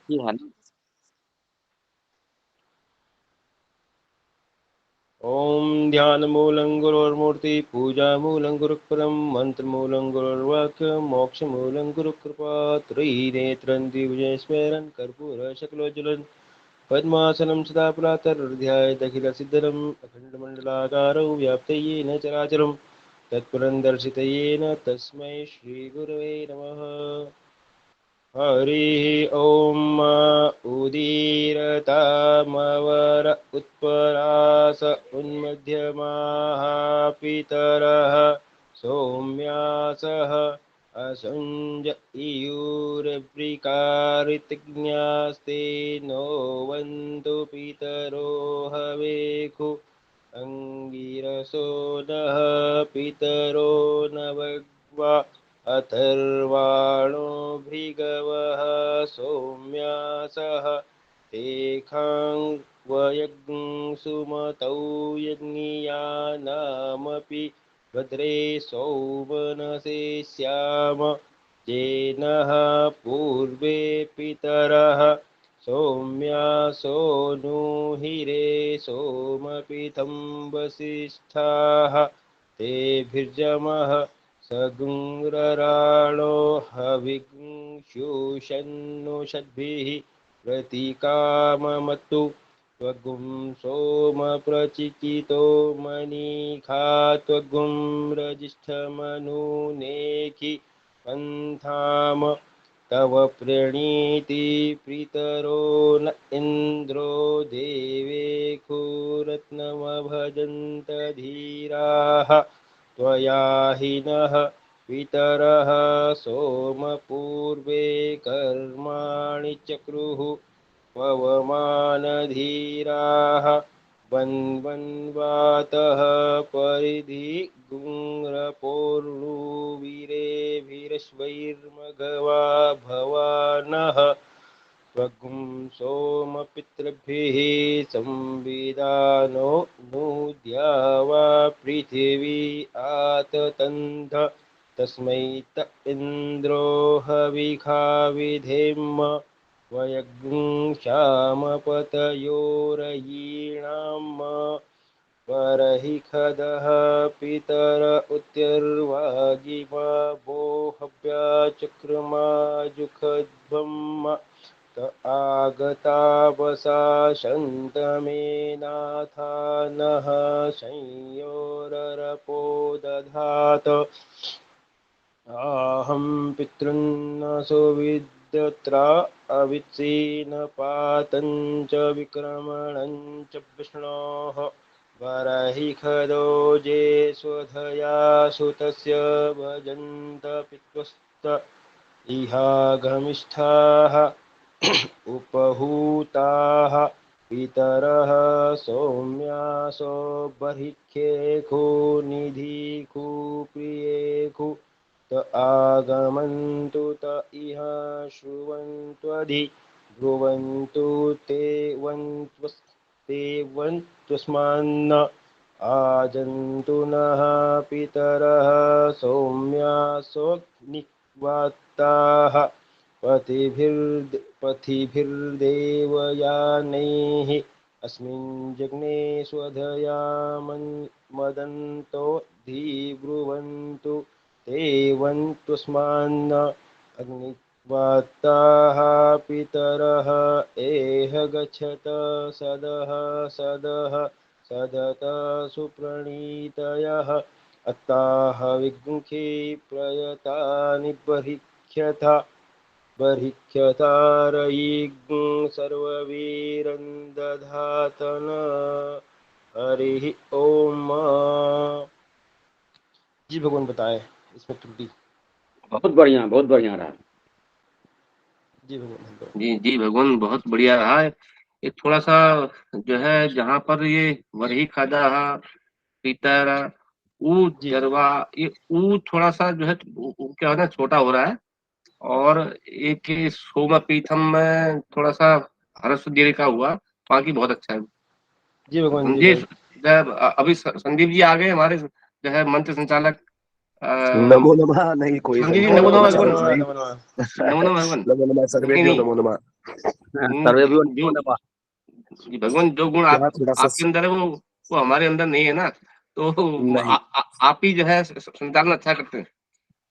जी है ना। ओम ध्यानमूलं गुरोर्मूर्ति पूजामूलं गुरुपरं मंत्रमूलं गुरुर्वाक्यं मोक्षमूलं गुरुकृपा त्रिनेत्रं द्विभुजं स्मरन् कर्पूरशकलोज्ज्वलन् पद्मासनं सदा पुरातर्ध्यायदखिलसिद्धरम् अखण्डमण्डलाकारौ व्याप्तयेन चराचरं तत्परं दर्शितयेन तस्मै श्रीगुरवे नमः। हरिः ॐ उदीरतामवर उत्परास उन्मध्यमाः पितरः सौम्यासः असुञ्ज इयुर्वृकारितज्ञास्ते नो वन्तु पितरो हवेखु अङ्गिरसो नः पितरो नवग्वा अथर्वाणो भृगवः सौम्यासः तेखां सुमतौ यज्ञियानामपि भद्रे सौमनसे स्याम जेनः पूर्वे पितरः सौम्यासो नुहिरे सोमपितं वसिष्ठाः तेभिर्जमः सगुंरराणो हविषुषन्नुषद्भिः प्रतीकाममत्तु त्वगुं सोम प्रचिकितो मनीखा त्वगुं रजिष्ठमनुनेखि पन्थाम तव प्रणीति प्रीतरो न इन्द्रो देवेखुरत्नमभजन्त धीराः त्वया हि नः पितरः सोमपूर्वे कर्माणि चक्रुः पवमानधीराः वन्वन्वातः परिधिगुङ्रपोर्णुवीरेभिरश्वैर्मघवा भवानः त्वगुं सोमपितृभिः संविदानो नूद्यावा पृथिवी आततन्ध तस्मै त इन्द्रो हविखा विधेम वयग्ं श्यामपतयोरयीणां परहि खदः पितर उत्यर्वागिमा वो हव्या चक्रमा त आगता वसा शन्तमेनाथा नः संयोररपो दधात आहं पितॄन् सुविद्यत्रा अवित्सेन पातं च विक्रमणं च विष्णोः वरहि खदोजे स्वधया सुतस्य भजन्त पित्वस्त इहागमिष्ठाः उपहूताः पितरः सौम्यासो बर्हिखेखो निधिखु प्रियेखु त आगमन्तु त इह श्रुवन्त्वधि ब्रुवन्तु ते वन्त्वस्मान्न आजन्तु नः पितरः सौम्यासोऽग्निवाताः पथिभिर्देवयानैः अस्मिन् जज्ञे स्वधया मदन्तो धीब्रुवन्तु ते वन्त्वस्मान्न अग्निवाताः पितरः एह गच्छत सदः सदत सुप्रणीतयः अत्ताः विगुंखे प्रयतानि बर्हिख्यतारयिं सर्ववीरं दधातन। हरिः ओम। जी भगवान बताए इसमें त्रुटि। बहुत बढ़िया रहा। जी भगवान। जी भगवान बहुत बढ़िया रहा। ये थोड़ा सा जो है जहाँ पर ये वरही खादा पितर ऊ चरवा ये ऊ थोड़ा सा जो है क्या होता है छोटा हो रहा है, और एक सोमपीठम में थोड़ा सा हर्ष दीर्घ का हुआ, बाकी बहुत अच्छा है। जी भगवान जी अभी संदीप जी आ गए हमारे जो है मंत्र संचालक। नमो नमः। नहीं कोई संदीप जी नमो नमः भगवान। नमो नमः सर्वेभ्यो नमो नमः। सर्वे भी जो भगवान जो गुण क्या थोड़ा सा आपके अंदर है वो हमारे अंदर नहीं है ना, तो नहीं आप ही जो है संचालन अच्छा करते हैं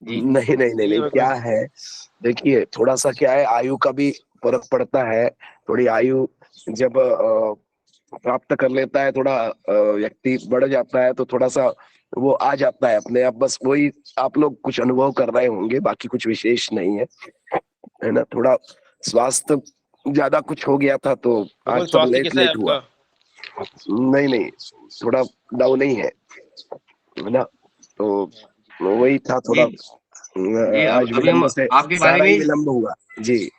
जी। नहीं नहीं नहीं जी नहीं, क्या भगवान है, देखिए थोड़ा सा क्या है, आयु का भी फर्क पड़ता है। थोड़ी आयु जब प्राप्त कर लेता है, थोड़ा व्यक्ति बढ़ जाता है, तो थोड़ा सा वो आ जाता है अपने आप, बस वही आप लोग कुछ अनुभव कर रहे होंगे, बाकी कुछ विशेष नहीं है ना। थोड़ा स्वास्थ्य ज्यादा कुछ हो गया था, तो भगवान आज सब स्वास्थ्य लेट कैसा है लेट हुआ। आपका? नहीं नहीं, थोड़ा डाउन ही है ना, तो वही था थोड़ा। जी जी आज अभी हम विलंब से आपके बारे सारा में ही विलंब हुआ जी।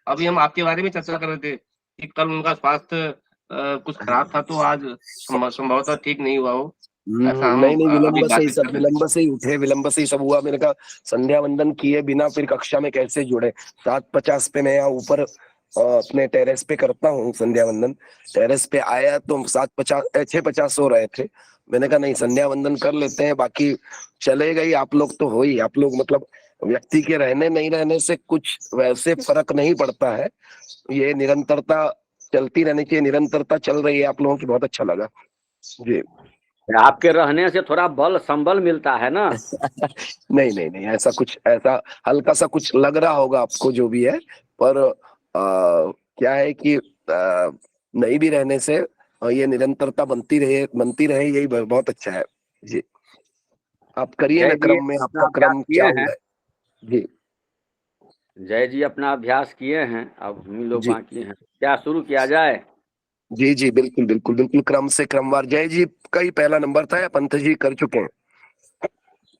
अभी हम आपके बारे में चर्चा कर रहे थे कि कल उनका स्वास्थ्य कुछ खराब था, तो आज संभवतः ठीक नहीं हुआ हो, ऐसा हम नहीं नहीं, अभी विलंब से ही बातचीत सब, कर रहे थे। विलंब से ही उठे, विलंब से ही सब हुआ। मैंने कहा संध्या वंदन किए बिना फिर कक्षा में कैसे जुड़े। 7:50 पे मैं यहाँ ऊपर अपने टेरेस पे करता हूँ संध्या वंदन। टेरेस पे आया तो 6:50 हो रहे थे। मैंने कहा नहीं, संध्या वंदन कर लेते हैं, बाकी चले गई। आप लोग तो हो ही, आप लोग मतलब व्यक्ति के रहने नहीं रहने से कुछ वैसे फर्क नहीं पड़ता है। ये निरंतरता चलती रहनी चाहिए, निरंतरता चल रही है आप लोगों की, बहुत अच्छा लगा जी। आपके रहने से थोड़ा बल संबल मिलता है ना। नहीं नहीं नहीं, ऐसा कुछ, ऐसा हल्का सा कुछ लग रहा होगा आपको जो भी है, पर क्या है कि नहीं भी रहने से ये निरंतरता बनती रहे, यही बहुत अच्छा है जी। आप करिए जय ना जी क्रम में, अपना आपका अभ्यास क्रम क्या किए हैं। हुआ है जी। जय जी अपना अभ्यास किए हैं, अब हम ही लोग जी बाकी हैं। क्या शुरू किया जाए? जी जी, बिल्कुल बिल्कुल बिल्कुल, क्रम से क्रमवार। जय जी का ही पहला नंबर था या पंत जी कर चुके हैं?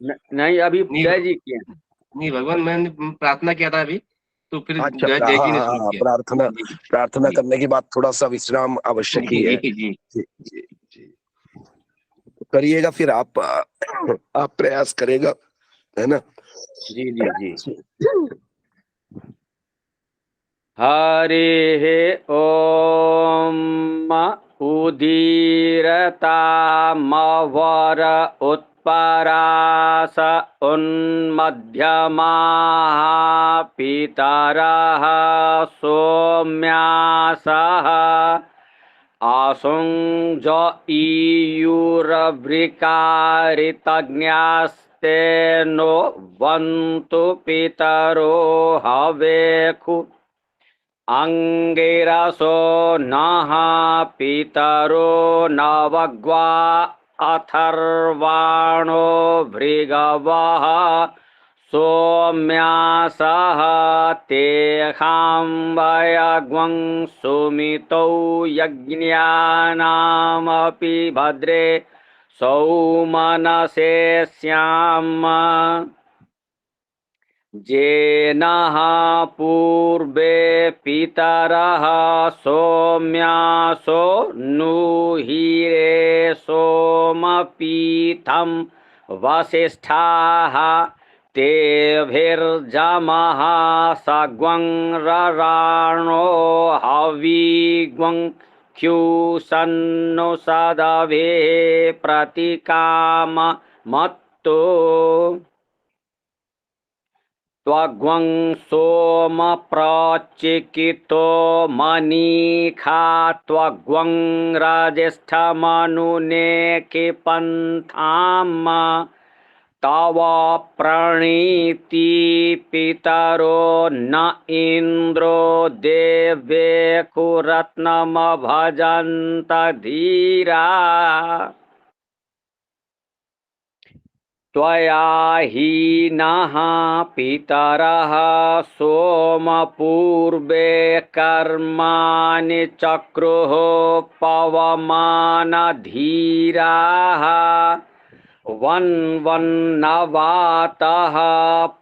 नहीं, अभी नहीं जय जी किए हैं। नहीं भगवान, मैंने प्रार्थना किया था अभी, तो फिर अच्छा, जय हाँ जी ने हाँ शुरू हाँ, किया। प्रार्थना, जी प्रार्थना जी करने के बाद थोड़ा सा विश्राम आवश्यक ही जी है जी जी जी जी। करिएगा फिर आप प्रयास करेगा, है ना। जी जी जी। हरि ओम उदीरतामवर उत्परास उन्मध्यमाः पितरः सोम्यासः आसुंज ईयुरवृकारितज्ञास्ते नो वन्तु पितरो हवेखु अंगिरसो नः पितरो नवग्वा अथर्वाणो भृगवः सोम्यासः तेषां वयग्वं सुमितौ यज्ञानामपि भद्रे सौमनसे स्याम जेनः पूर्वे पितरः सोम्यासो नुहीरे सोमपीठं वसिष्ठाः तेभिर्जमः सग्वं रराणो हविग्वं ख्युसन्नु सदवे प्रतिकाम मत्तो त्वग्वं सोम प्रचिकितो मनीखा त्वग्वं राजिष्ठमनुने किपन्थाम तव प्रणीति पितरो न इन्द्रो देवे कुरत्नमभजन्त धीरा त्वया हीनः पितरः सोम पूर्वे कर्माणि चक्रुः पवमानधीराः वन्वन्नवातः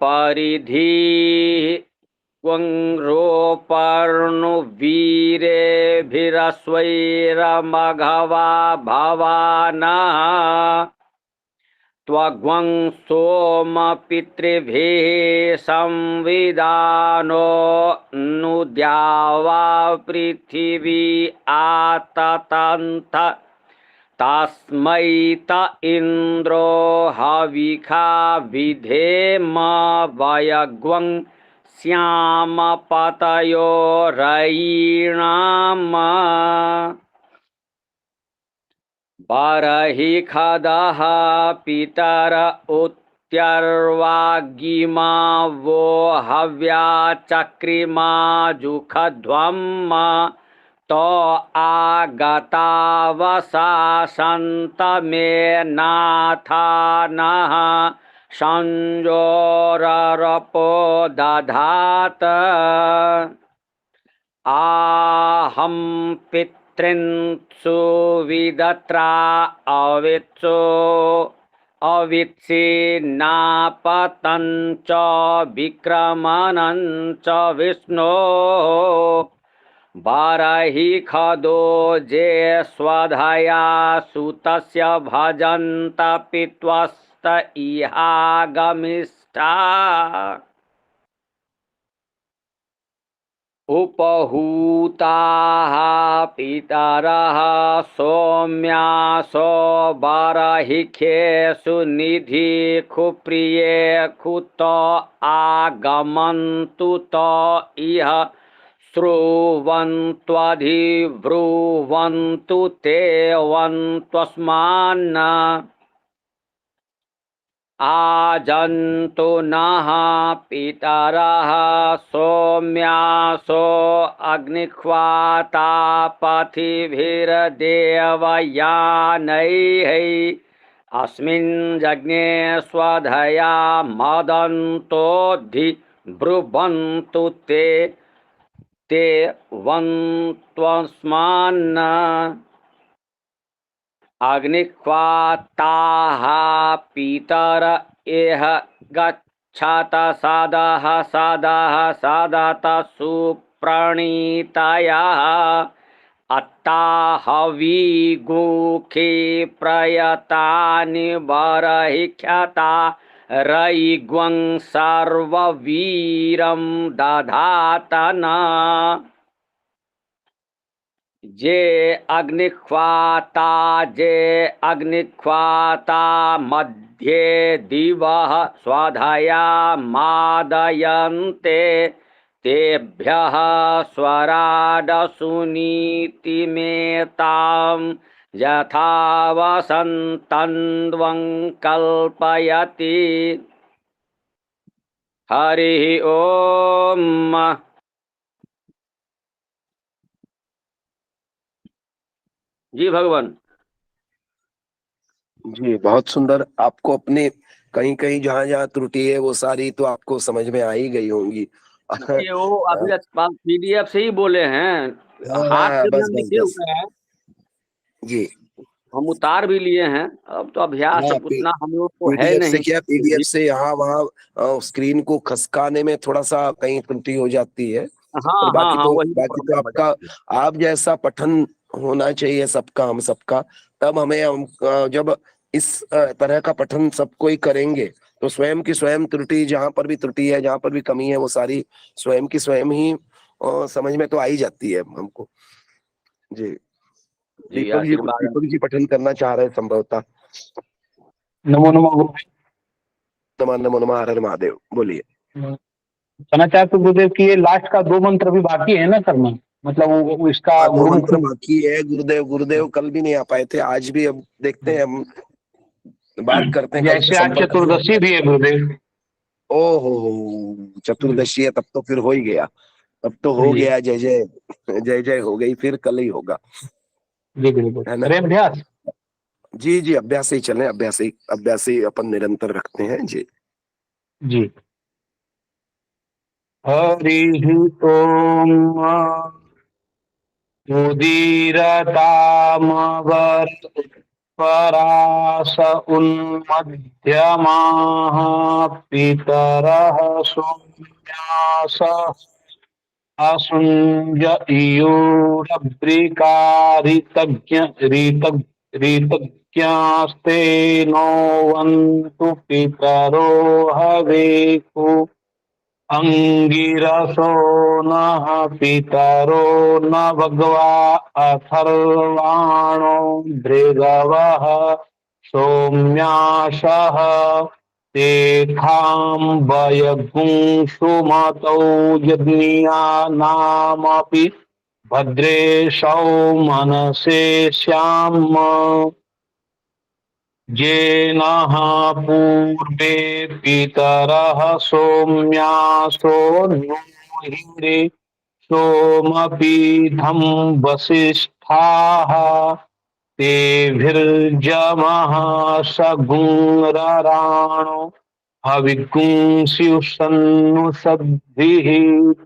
परिधिः त्वङ्रोपर्णुवीरेभिरस्वैरमघवा भवानः त्वग्वं सोम पितृभिः संविदानो नुद्यावा पृथिवी आततन्त तस्मै त इन्द्रो हविखा विधेम वयग्वं श्यामपतयो रयीणाम् बर्हि खदः पितर उत्यर्वागिमा वो हव्या चक्रिमा जुखध्वम् तो आगतावसा सन्तमे नाथानः संजोररपो दधात आहं पितृन्सु विदत्रा अवित्सो अवित्सि नापतं च विक्रमणं च विष्णो बर्हि खदो जे स्वधया सुतस्य भजन्त पित्वस्त इहागमिष्ठा उपहूताः पितरः सौम्यासो बर्हिखेषु निधि खुप्रिये खुत आगमन्तु त इह श्रुवन्त्वधिब्रुवन्तु ते वन्त्वस्मान् आजन्तु नः पितरः सौम्यासो अग्निख्वाता पथिभिर्देवयानैः अस्मिन् यज्ञे स्वधया मदन्तोद्धि ब्रुवन्तु ते वन्त्वस्मान् अग्निख्वाताः पितर इह गच्छत सदः सदः सदत सुप्रणीतयः अत्ताहवीगुखे प्रयतानि बर्हि ख्याता रयिग्वं सर्ववीरं दधातन जे अग्निख्वाता मध्ये दिवः स्वधया मादयन्ते तेभ्यः स्वराडसुनीतिमेतां यथा वसन्तन्द्वं कल्पयति। हरिः ओम। जी भगवान जी, बहुत सुंदर। आपको अपने कहीं कहीं जहाँ जहाँ त्रुटि है वो सारी तो आपको समझ में आ ही गई होंगी। ये वो अभी पीडीएफ से ही बोले हैं, हाथ से बस भी बस लिखे बस हुए हैं जी। हम उतार भी लिए हैं। अब तो अभ्यास हाँ, उतना हम लोग को है पीडीएफ से नहीं। क्या, पीडीएफ से यहाँ वहाँ स्क्रीन को खसकाने में थोड़ा सा कहीं त्रुटि हो जाती है। हाँ और हाँ हाँ, वही बाकी तो प्रॉब्लम हो आपका जाती है। आप जैसा पठन होना चाहिए सबका, हम सबका। तब हम जब इस तरह का पठन सब कोई करेंगे तो स्वयं की स्वयं त्रुटि, जहाँ पर भी त्रुटि है, जहाँ पर भी कमी है, वो सारी स्वयं की स्वयं ही समझ में तो आ ही जाती है हमको। जी, जी आशीर्वाद। दीपक जी पठन करना चाह रहे हैं संभवतः। नमो नमो गुरुदेव। नमो नमः, हर हर महादेव। बोलिए। शनाचार्य तो गुरुदेव की ये लास्ट का 2 मंत्र भी बाकी है ना करना, मतलब वो इसका 2 गुरुमुख मंत्र बाकी है। गुरुदेव कल भी नहीं आ पाए थे, आज भी। अब देखते हैं, हम बात करते हैं, कल से जैसे आज संपर्क। चतुर्दशी भी है गुरुदेव। ओहो, चतुर्दशी है, तब तो फिर हो ही गया। तब तो हो गया। जय जय जय जय हो गई, फिर कल ही होगा, जी बिल्कुल। है ना। करें अभ्यास। जी जी, अभ्यास ही चले, अभ्यास ही अपन निरंतर रखते हैं। जी जी। हरि ओम। उदीरतामवर परास उन्मध्यमाः पितरः सौम्यास असुञ्ज ऋतज्ञास्ते नो वन्तु पितरो हवेकु अंगिरसो नः पितरो न भगवा अथर्वाणो भृगवः सोम्यासः तेथां वयगुंसुमतौ यज्ञियानामपि भद्रेशौ मनसे श्याम येनः पूर्वे पितरः सोम्यासो नुहिरे सोमपीठं वसिष्ठाः तेभिर्जमः सगुंरराणो हविगुंस्युषन्नुषद्भिः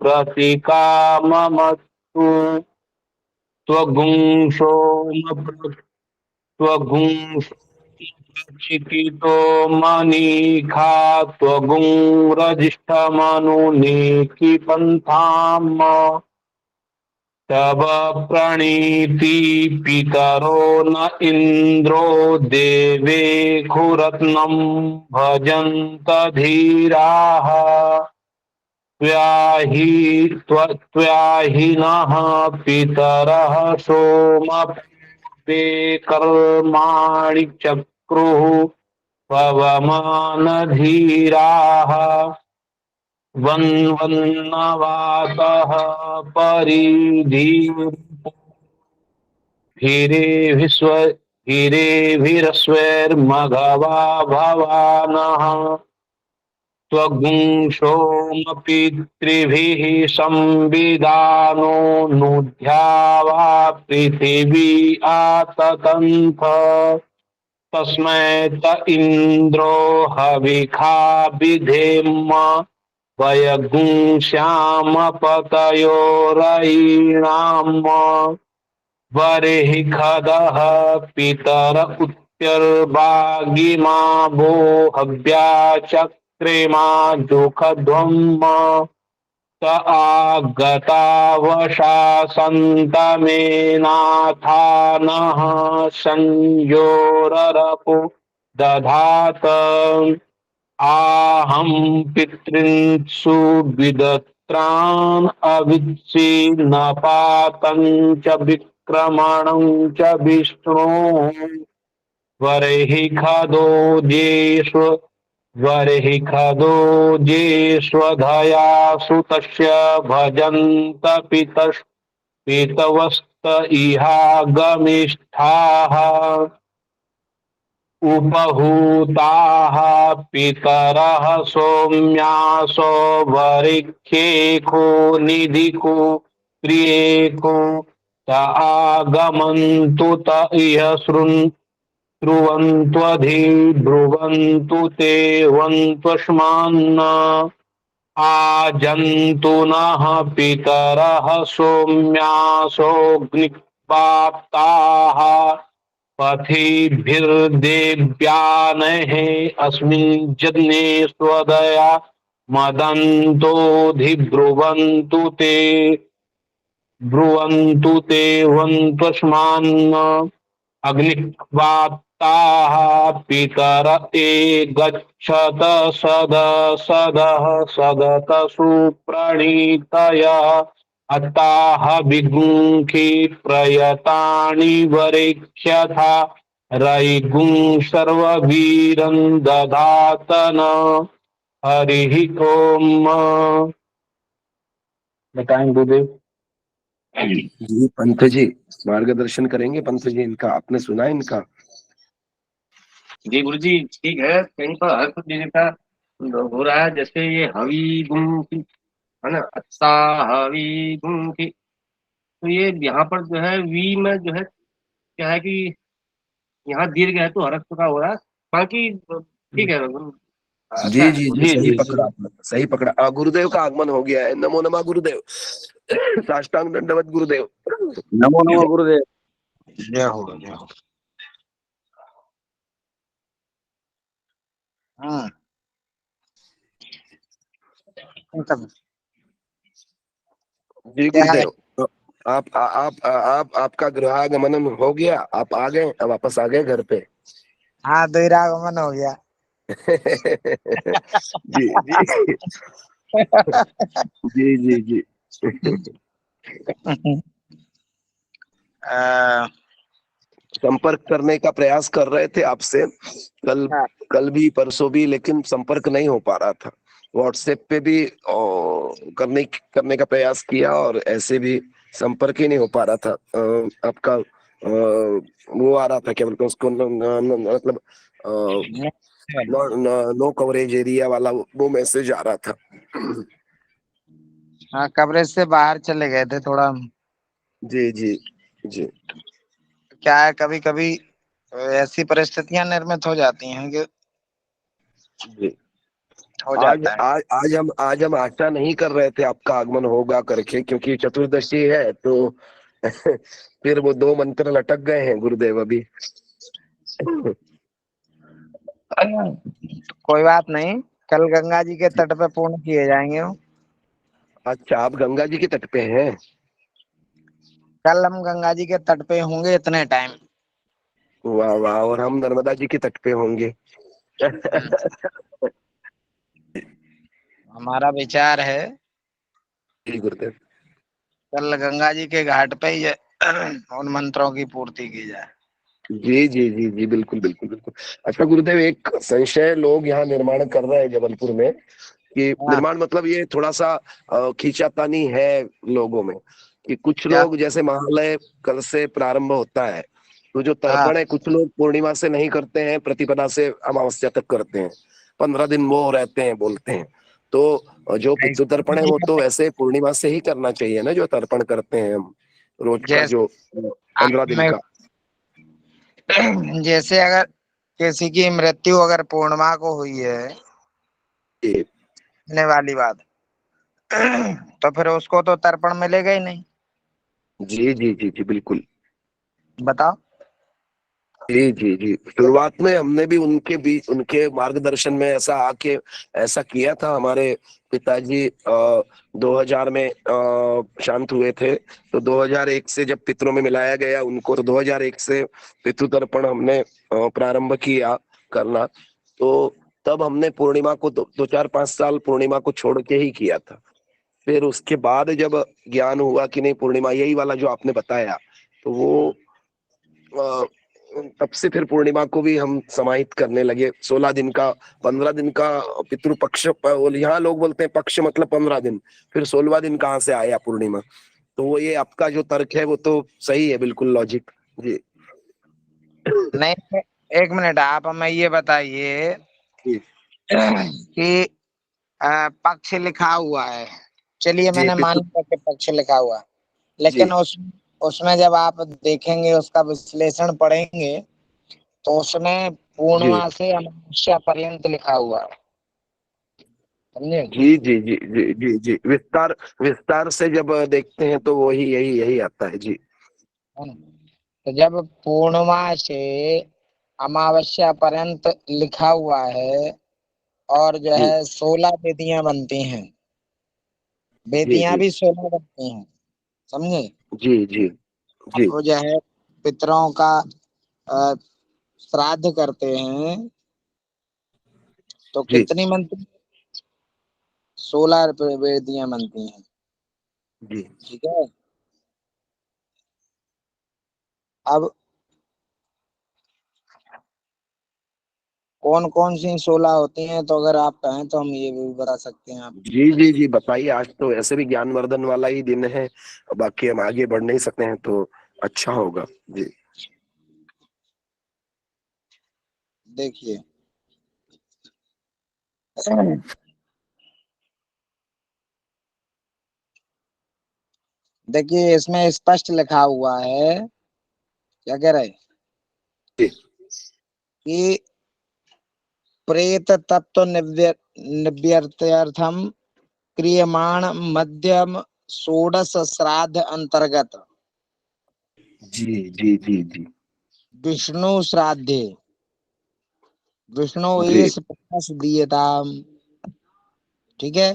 प्रतिकाममस्तु त्वगुंसोमप्रचिकितो मनीखा त्वगुंरजिष्ठमनुनेकि पन्थाम् तव प्रणीति पितरो न इन्द्रो देवेखुरत्नं भजन्त धीराः त्वयाहि नः पितरः सोमपूर्वे कर्माणि चक्रुः पवमानधीराः वन्वन्नवातः हिरेभिरस्वैर्मघवा भवानः त्वगुंसोमपितृभिः संविदानो नुध्यावा पृथिवी आततन्थ तस्मै त इन्द्रो हविखा विधेम वयगुंस्यामपतयोरयीणाम् बर्हिखदः पितर उत्यर्वागिमा वो हव्या चक्रेमा जुखध्वम् त आगता वशासन्तमेनाथानः संयोररपो दधात आहं पितृन्सु विदत्रान् अविच्छिन्नपातं च विक्रमणं च विष्णोः वरेहि खदो जेष्वधया सुतस्य भजन्त पितवस्त इहागमिष्ठाः उपहूताः पितरः सोम्यासो वरिख्येखो निधिको प्रियेखो त आगमन्तु त इह ब्रुवन्तु ते वन्त्वस्मान्न आजन्तु नः पितरः सोम्यासोऽग्निक्वाप्ताः पथिभिर्देव्यानहे अस्मिन् जज्ञे स्वदया मदन्तोऽधिब्रुवन्तु ते वन्त्वस्मान्न अग्निक्वाप्ताः पितर गच्छत सदत सुप्रणीतयः अताः विगुंखि प्रयतानि वरेख्यथा रयिगुं सर्ववीरं दधातन हरिः ओम। बताएं गुरुदेव। जी पंत जी मार्गदर्शन करेंगे। पंत जी इनका आपने सुना इनका? जी गुरु जी ठीक है, कहीं पर हर कुछ लिखा हो रहा है, जैसे ये हवी गुम की है ना, अत्ता हवी गुम की, तो ये यहाँ पर जो है वी में जो है क्या है कि यहाँ दीर्घ है तो हरक का हो रहा है, बाकी ठीक है। अच्छा जी है। जी जी जी सही जी पकड़ा आपने, सही पकड़ा। गुरुदेव का आगमन हो गया है। नमो नमः गुरुदेव। साष्टांग दंडवत गुरुदेव। नमो नमो गुरुदेव। जय हो जय हो। जी गुरुदेव, आपका गृहागमन हो गया, आप आ गए, वापस आ गए घर पे? हाँ द्विरागमन हो गया। जी जी जी जी जी संपर्क करने का प्रयास कर रहे थे आपसे कल हाँ। कल भी परसों भी, लेकिन संपर्क नहीं हो पा रहा था। व्हाट्सएप पे भी करने करने का प्रयास किया और ऐसे भी संपर्क ही नहीं हो पा रहा था। आपका वो आ रहा था, क्या बोलते हैं उसको, मतलब नो कवरेज एरिया वाला वो मैसेज आ रहा था। हाँ, कवरेज से बाहर चले गए थे थोड़ा। जी जी जी क्या है, कभी कभी ऐसी परिस्थितियां निर्मित हो जाती हैं कि जी। हो आज जाता है। आज आज हम आशा नहीं कर रहे थे आपका आगमन होगा करके, क्योंकि चतुर्दशी है तो फिर वो 2 मंत्र लटक गए हैं गुरुदेव अभी। कोई बात नहीं, कल गंगा जी के तट पे पूर्ण किए जाएंगे वो। अच्छा, आप गंगा जी के तट पे हैं? कल हम गंगा जी के तट पे होंगे इतने टाइम। वाह वाह, और हम नर्मदा जी के तट पे होंगे। हमारा विचार है जी गुरुदेव। कल गंगा जी के घाट पे ही उन मंत्रों की पूर्ति की जाए। जी जी जी जी, बिल्कुल बिल्कुल बिल्कुल। अच्छा गुरुदेव, एक संशय लोग यहाँ निर्माण कर रहे हैं जबलपुर में, कि हाँ। निर्माण मतलब ये थोड़ा सा खींचातानी है लोगों में, कि कुछ क्या? लोग जैसे महालय कल से प्रारंभ होता है, तो जो हाँ। तर्पण है कुछ लोग पूर्णिमा से नहीं करते हैं, प्रतिपदा से अमावस्या तक करते हैं, 15 दिन वो रहते हैं बोलते हैं। तो जो पितृ तर्पण है वो तो वैसे पूर्णिमा से ही करना चाहिए ना, जो तर्पण करते हैं हम रोज का, जैसे जो 15 दिन मैं का। जैसे अगर किसी की मृत्यु अगर पूर्णिमा को हुई है, जी ने वाली बात, तो फिर उसको तो तर्पण मिलेगा ही नहीं। जी जी जी जी बिल्कुल। बताओ। जी जी जी, शुरुआत में हमने भी उनके मार्गदर्शन में ऐसा आके ऐसा किया था। हमारे पिताजी 2000 में शांत हुए थे, तो 2001 से जब पितरों में मिलाया गया उनको, तो 2001 से पितृतर्पण हमने प्रारंभ किया करना। तो तब हमने पूर्णिमा को 2 4 5 साल पूर्णिमा को छोड़ के ही किया था। फिर उसके बाद जब ज्ञान हुआ कि नहीं पूर्णिमा यही वाला जो आपने बताया, तो वो अ, तब से फिर पूर्णिमा को भी हम समाहित करने लगे। 16 दिन का, 15 दिन का पितृपक्ष, यहाँ लोग बोलते हैं पक्ष मतलब 15 दिन, फिर 16वां दिन कहाँ से आया पूर्णिमा? तो वो ये आपका जो तर्क है वो तो सही है, बिल्कुल लॉजिक। जी नहीं, एक मिनट, आप हमें ये बताइए जी कि पक्ष लिखा हुआ है, चलिए जी मैंने मान पितृ लिया कि पक्ष लिखा हुआ है, जी लेकिन उसमें जब आप देखेंगे, उसका विश्लेषण पढ़ेंगे, तो उसमें जी पूर्णिमा से अमावस्या पर्यंत लिखा हुआ है। समझे? जी जी जी जी जी जी, विस्तार विस्तार से जब देखते हैं तो वही यही यही आता है। जी है ना? तो जब पूर्णिमा से अमावस्या पर्यंत लिखा हुआ है, और जो जी है 16 वेदियां बनती हैं, जी वेदियां जी भी 16 बनती हैं। समझे? जी जी जी अब जो है पितरों का अ, श्राद्ध करते हैं, तो जी कितनी बनती? 16 वेदियां बनती हैं। जी ठीक है। अब कौन कौन सी 16 होती हैं, तो अगर आप कहें तो हम ये भी बता सकते हैं आप। जी जी जी बताइए। आज तो ऐसे भी ज्ञानवर्धन वाला ही दिन है, बाकी हम आगे बढ़ नहीं सकते हैं तो अच्छा होगा। जी देखिए, देखिए इसमें स्पष्ट लिखा हुआ है, क्या कह रहे, जी कि प्रेत तत्व निवृत्त्यर्थम क्रियमाण मध्यम षोडश श्राद्ध अंतर्गत जी जी जी जी विष्णु श्राद्धे विष्णु जी एष प्रकाश दियताम। ठीक है।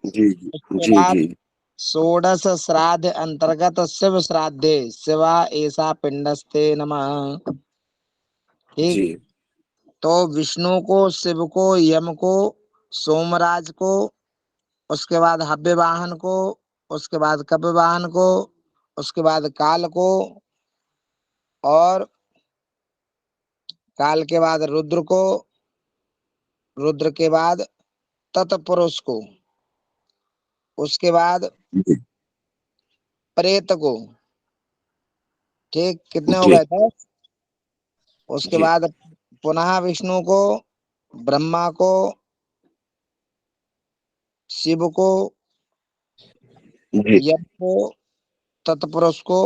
जी उसके जी बाद जी षोडश श्राद्ध अंतर्गत शिव श्राद्धे शिवा ऐसा पिंडस्ते नमः। ठीक। जी तो विष्णु को, शिव को, यम को, सोमराज को, उसके बाद हव्य वाहन को, उसके बाद कव्य वाहन को, उसके बाद काल को, और काल के बाद रुद्र को, रुद्र के बाद तत्पुरुष को, उसके बाद प्रेत को। ठीक, कितने हो जी गए थे? उसके जी बाद पुनः विष्णु को, ब्रह्मा को, शिव को, जी यम को, तत्पुरुष को।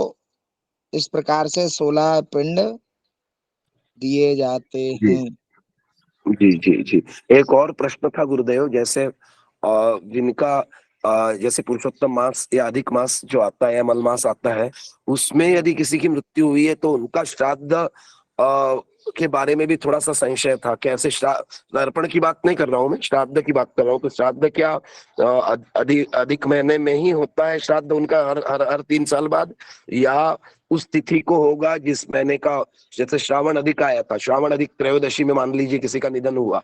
इस प्रकार से 16 पिंड दिए जाते जी हैं। जी जी जी। एक और प्रश्न था गुरुदेव, जैसे जिनका जैसे पुरुषोत्तम मास या अधिक मास जो आता है या मल मास आता है, उसमें यदि किसी की मृत्यु हुई है तो उनका श्राद्ध के बारे में भी थोड़ा सा संशय था। कैसे श्राद्ध, अर्पण की बात नहीं कर रहा हूँ मैं, श्राद्ध की बात कर रहा हूँ। तो श्राद्ध क्या अधिक अधिक महीने में ही होता है श्राद्ध उनका, हर हर हर 3 साल बाद, या उस तिथि को होगा जिस महीने का? जैसे श्रावण अधिक आया था, श्रावण अधिक त्रयोदशी में मान लीजिए किसी का निधन हुआ,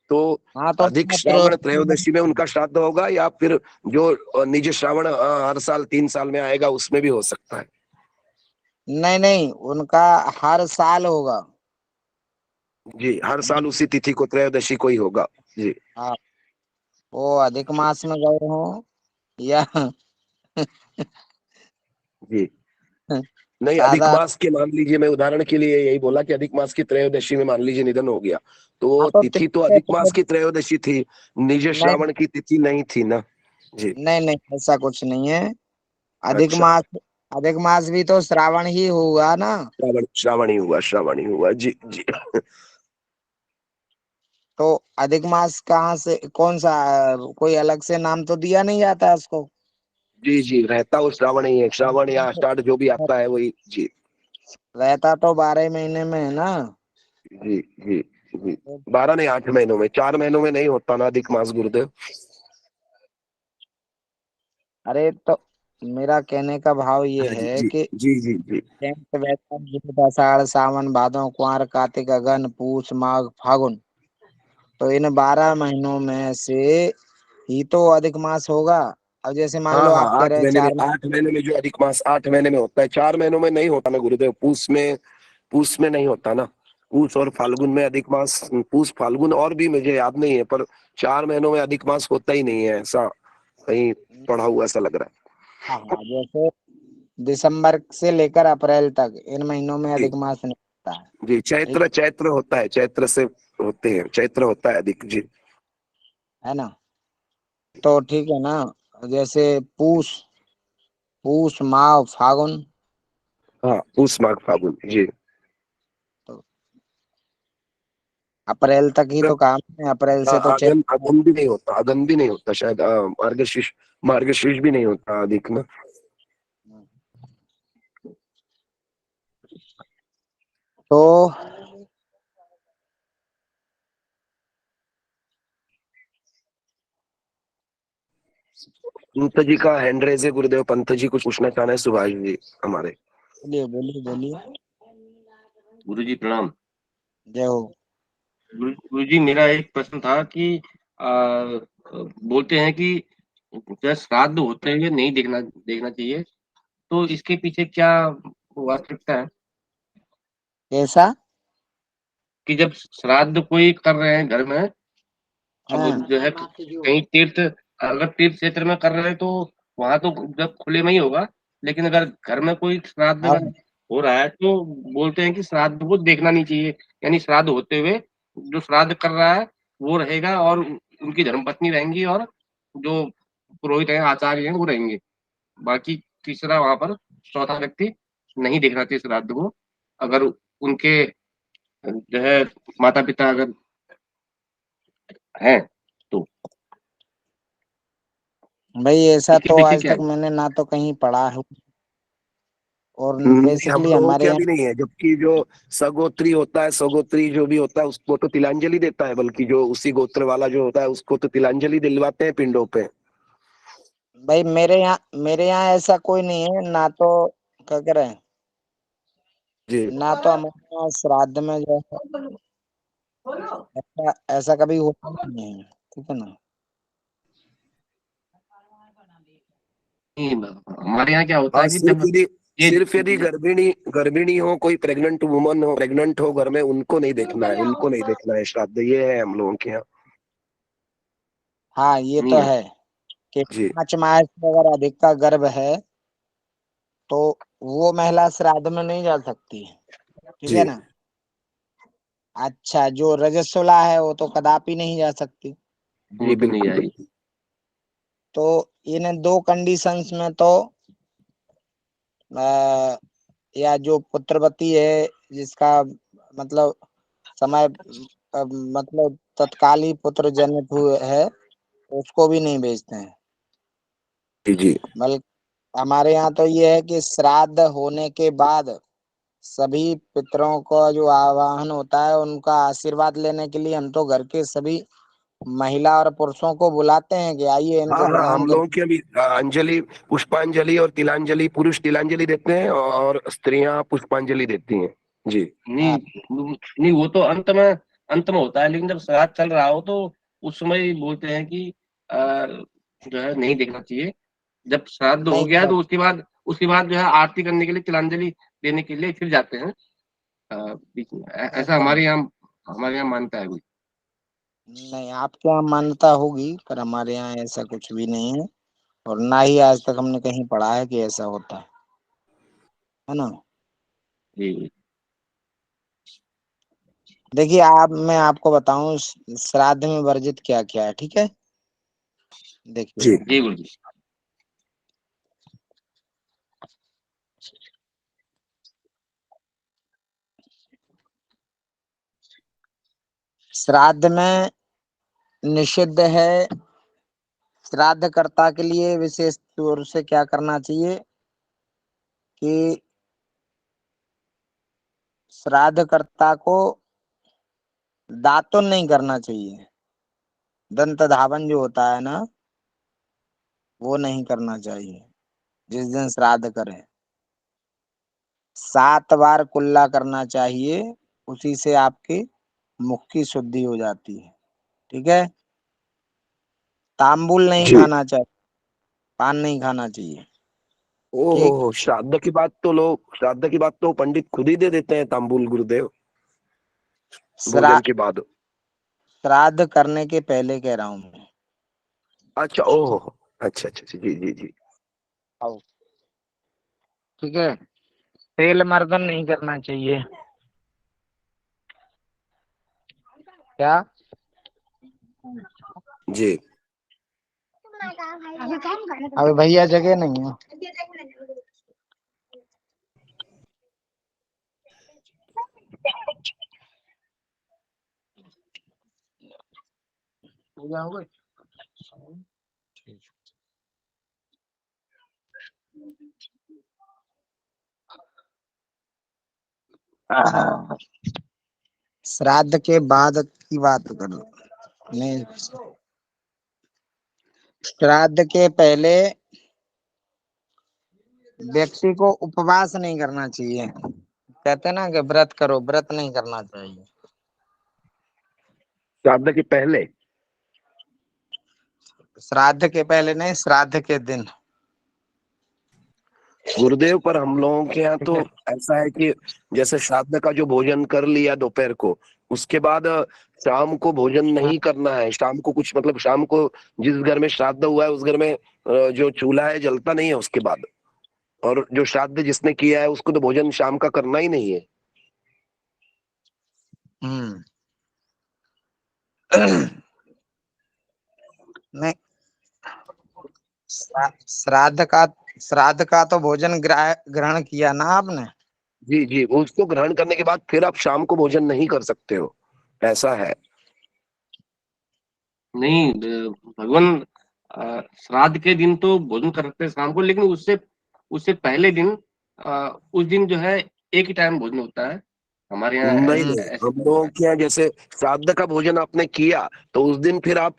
तो हाँ, तो अधिक श्रावण त्रयोदशी में उनका श्राद्ध होगा, या फिर जो निज श्रावण हर साल 3 साल में आएगा उसमें भी हो सकता है? नहीं नहीं, उनका हर साल होगा। जी, हर साल उसी तिथि को, त्रयोदशी को ही होगा। जी हाँ, वो अधिक मास में गए हो या जी। नहीं, अधिक सादा। मास के मान लीजिए, मैं उदाहरण के लिए यही बोला कि अधिक मास की त्रयोदशी में मान लीजिए निधन हो गया, तो हाँ, वो तो तिथि तो अधिक मास की नहीं त्रयोदशी थी, निज श्रावण की तिथि नहीं थी ना। जी। नहीं नहीं, ऐसा कुछ नहीं है। अधिक अच्छा, मास, अधिक मास भी तो श्रावण ही होगा ना। श्रावण श्रावण ही हुआ, श्रावण ही हुआ। जी जी तो अधिक मास कहाँ से, कौन सा, कोई अलग से नाम तो दिया नहीं जाता उसको। जी जी, रहता वो श्रावण ही है, श्रावण या आषाढ़ जो भी आता है वही। जी रहता तो 12 महीने में है ना। जी जी जी। 12 नहीं, 8 महीनों में, 4 महीनों में नहीं होता ना अधिक मास गुरुदेव। अरे तो मेरा कहने का भाव ये हाँ जी है जी कि जी जी जी चैत वैशाख ज्येष्ठ आषाढ़ सावन भादो कुंवर कार्तिक अगन पूष माघ फागुन, तो इन 12 महीनों में से ही तो अधिक मास होगा। अब जैसे मान हाँ लो हाँ, आप कह आठ रहे हैं महीने में, 8 महीने में जो अधिक मास 8 महीने में होता है, 4 महीनों में नहीं होता ना गुरुदेव। पूस में नहीं होता ना। पूस और फाल्गुन में अधिक मास, पूस फाल्गुन और भी मुझे याद नहीं है, पर 4 महीनों में अधिक मास होता ही नहीं है, ऐसा कहीं पढ़ा हुआ ऐसा लग रहा हाँ हाँ, जैसे दिसंबर से लेकर अप्रैल तक इन महीनों में है। जी अधिक मास नहीं होता है। जी, ठीक चैत्र चैत्र होता है, चैत्र से होते हैं, चैत्र होता है अधिक। जी है ना। तो ठीक है ना। जैसे पूष, पूष माघ फागुन, हाँ, पूस माघ फागुन। जी तो अप्रैल तक ही तो काम है। अप्रैल हाँ, से तो चैत। अगन अगन भी नहीं होता, अगन भी नहीं होता शायद, मार्गशीर्ष, मार्गशीर्ष भी नहीं होता अधिक ना। तो पंत जी का हैंड रेज है गुरुदेव, पंत जी कुछ पूछना चाह रहे हैं, सुभाष जी हमारे। बोलिए बोलिए बोलिए। गुरु जी प्रणाम। जय हो। गुरु जी, मेरा एक प्रश्न था कि बोलते हैं कि जब श्राद्ध होते हुए नहीं देखना देखना चाहिए, तो इसके पीछे क्या वास्तविकता है? कैसा? कि जब श्राद्ध कोई कर रहे हैं घर में, अब हाँ जो है कहीं तीर्थ, अगर तीर्थ क्षेत्र में कर रहे हैं तो वहां तो जब खुले में ही होगा, लेकिन अगर घर में कोई श्राद्ध हाँ हो रहा है तो बोलते हैं कि श्राद्ध को देखना नहीं चाहिए। यानी श्राद्ध होते हुए जो श्राद्ध कर रहा है वो रहेगा, और उनकी धर्मपत्नी रहेंगी, और जो पुरोहित हैं, आचार्य हैं, वो रहेंगे। बाकी तीसरा वहां पर चौथा व्यक्ति नहीं देखना चाहिए श्राद्ध को, अगर उनके जो है माता पिता अगर हैं तो। भाई, ऐसा इसके तो पीछे आज क्या तक है? मैंने ना तो कहीं पढ़ा है। और नहीं, हम बेसिकली लोगों के हमारे अभी यहाँ नहीं है, जबकि जो सगोत्री होता है, सगोत्री जो भी होता है उसको तो तिलांजलि देता है, बल्कि जो उसी गोत्र वाला जो होता है उसको तो तिलांजलि दिलवाते हैं पिंडों पे। भाई, मेरे यहाँ ऐसा कोई नहीं है ना। तो क्या कह रहे हैं, जी ना तो हमारे यहाँ श्राद्ध में जो है ऐसा ऐसा कभी होता नहीं है। ठीक है ना। नहीं, हमारे यहाँ क्या होता हाँ, है कि सिर्फ जब यदि ये सिर्फ यदि गर्भिणी हो, कोई प्रेग्नेंट वुमन हो, प्रेग्नेंट हो घर में, उनको नहीं देखना है, उनको नहीं देखना है श्राद्ध। ये है हम लोगों के यहाँ। हाँ ये नहीं तो है। है कि जी 5 माह से अगर अधिक का गर्भ है तो वो महिला श्राद्ध में नहीं जा सकती है, ठीक है जी ना। अच्छा, जो रजस्वला है वो तो कदापि नहीं जा सकती। जी वो तो नहीं बिल्कुल आई। बिल्कुल। तो इन 2 कंडीशंस में तो या जो पुत्रवती है जिसका मतलब समय मतलब तत्काल ही पुत्र जनित हुए है, उसको भी नहीं भेजते हैं। जी जी बल्कि हमारे यहाँ तो ये है कि श्राद्ध होने के बाद सभी पितरों का जो आवाहन होता है, उनका आशीर्वाद लेने के लिए हम तो घर के सभी महिला और पुरुषों को बुलाते हैं कि आइए हाँ इनको हाँ, प्रणाम हम कर। लोगों की अभी अंजलि, पुष्पांजलि और तिलांजलि, पुरुष तिलांजलि देते हैं और स्त्रियां पुष्पांजलि देती हैं। जी नहीं नहीं, वो तो अंत में होता है, लेकिन जब श्राद्ध चल रहा हो तो उस समय ही बोलते हैं कि जो है नहीं देखना चाहिए। जब श्राद्ध हो नहीं गया तो उसके बाद जो है आरती करने के लिए, तिलांजलि देने के लिए फिर जाते हैं बीच में। ऐसा ऐसा हमारे यहाँ मानता है कोई। नहीं, आपके यहाँ मान्यता होगी पर हमारे यहाँ ऐसा कुछ भी नहीं है, और ना ही आज तक हमने कहीं पढ़ा है कि ऐसा होता है ना। जी देखिए मैं आपको बताऊं श्राद्ध में वर्जित क्या क्या है, ठीक है। देखिए जी जी गुरु जी। श्राद्ध में निषिद्ध है, श्राद्धकर्ता के लिए विशेष तौर से क्या करना चाहिए कि श्राद्धकर्ता को दातुन नहीं करना चाहिए। दंत धावन जो होता है ना, वो नहीं करना चाहिए जिस दिन श्राद्ध करे। 7 बार कुल्ला करना चाहिए, उसी से आपकी मुख की शुद्धि हो जाती है, ठीक है। तांबुल नहीं जी। खाना चाहिए, पान नहीं खाना चाहिए, ठीक। ओहो, श्राद्ध की बात तो पंडित खुद ही दे देते हैं तांबुल, गुरुदेव, श्रा भोजन के बाद। श्राद्ध करने के पहले कह रहा हूँ मैं। अच्छा ओहो, अच्छा अच्छा अच्छा, जी जी जी। आओ, ठीक है। तेल मर्दन नहीं करना चाहिए, क्या। जी अभी भैया जगह नहीं है। श्राद्ध के बाद की बात करो, नहीं, श्राद्ध के पहले व्यक्ति को उपवास नहीं करना चाहिए। कहते हैं ना कि व्रत करो, व्रत नहीं करना चाहिए। श्राद्ध के पहले? श्राद्ध के पहले नहीं, श्राद्ध के दिन। गुरुदेव, पर हम लोगों के यहाँ तो ऐसा है कि जैसे श्राद्ध का जो भोजन कर लिया दोपहर को, उसके बाद शाम को भोजन नहीं करना है। शाम को कुछ मतलब शाम को जिस घर में श्राद्ध हुआ है उस घर में जो चूल्हा है जलता नहीं है उसके बाद। और जो श्राद्ध जिसने किया है उसको तो भोजन शाम का करना ही नहीं है। हम्म नहीं, श्राद्ध का तो भोजन ग्रहण किया ना आपने। जी जी, उसको ग्रहण करने के बाद फिर आप शाम को भोजन नहीं कर सकते हो, ऐसा है। नहीं, भगवान श्राद्ध के दिन तो भोजन करते हैं शाम को, लेकिन उससे उससे पहले दिन उस दिन जो है एक ही टाइम भोजन होता है हमारे यहाँ। नहीं हम्म नहीं, ऐसे हम लोगों के यहाँ जैसे श्राद्ध का भोजन आपने किया तो उस दिन फिर आप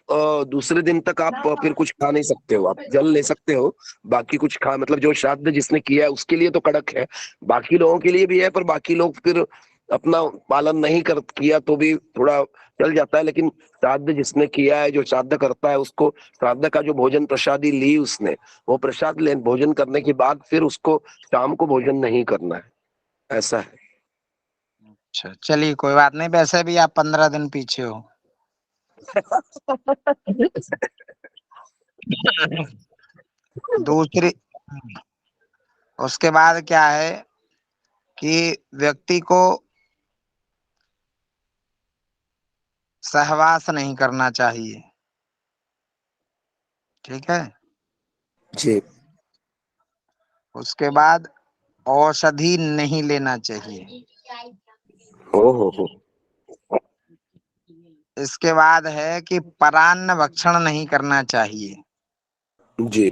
दूसरे दिन तक आप फिर कुछ खा नहीं सकते हो। आप जल ले सकते हो, बाकी कुछ खा मतलब जो श्राद्ध जिसने किया है उसके लिए तो कड़क है, बाकी लोगों के लिए भी है, पर बाकी लोग फिर अपना पालन नहीं कर किया तो भी थोड़ा चल जाता है, लेकिन श्राद्ध जिसने किया है, जो श्राद्ध करता है, उसको श्राद्ध का जो भोजन प्रसादी ली उसने, वो प्रसाद ले भोजन करने के बाद फिर उसको शाम को भोजन नहीं करना है, ऐसा है। अच्छा चलिए कोई बात नहीं, वैसे भी आप 15 दिन पीछे हो। दूसरी, उसके बाद क्या है कि व्यक्ति को सहवास नहीं करना चाहिए, ठीक है। जी। उसके बाद औषधि नहीं लेना चाहिए। हो। इसके बाद है कि परान्न भक्षण नहीं करना चाहिए। जी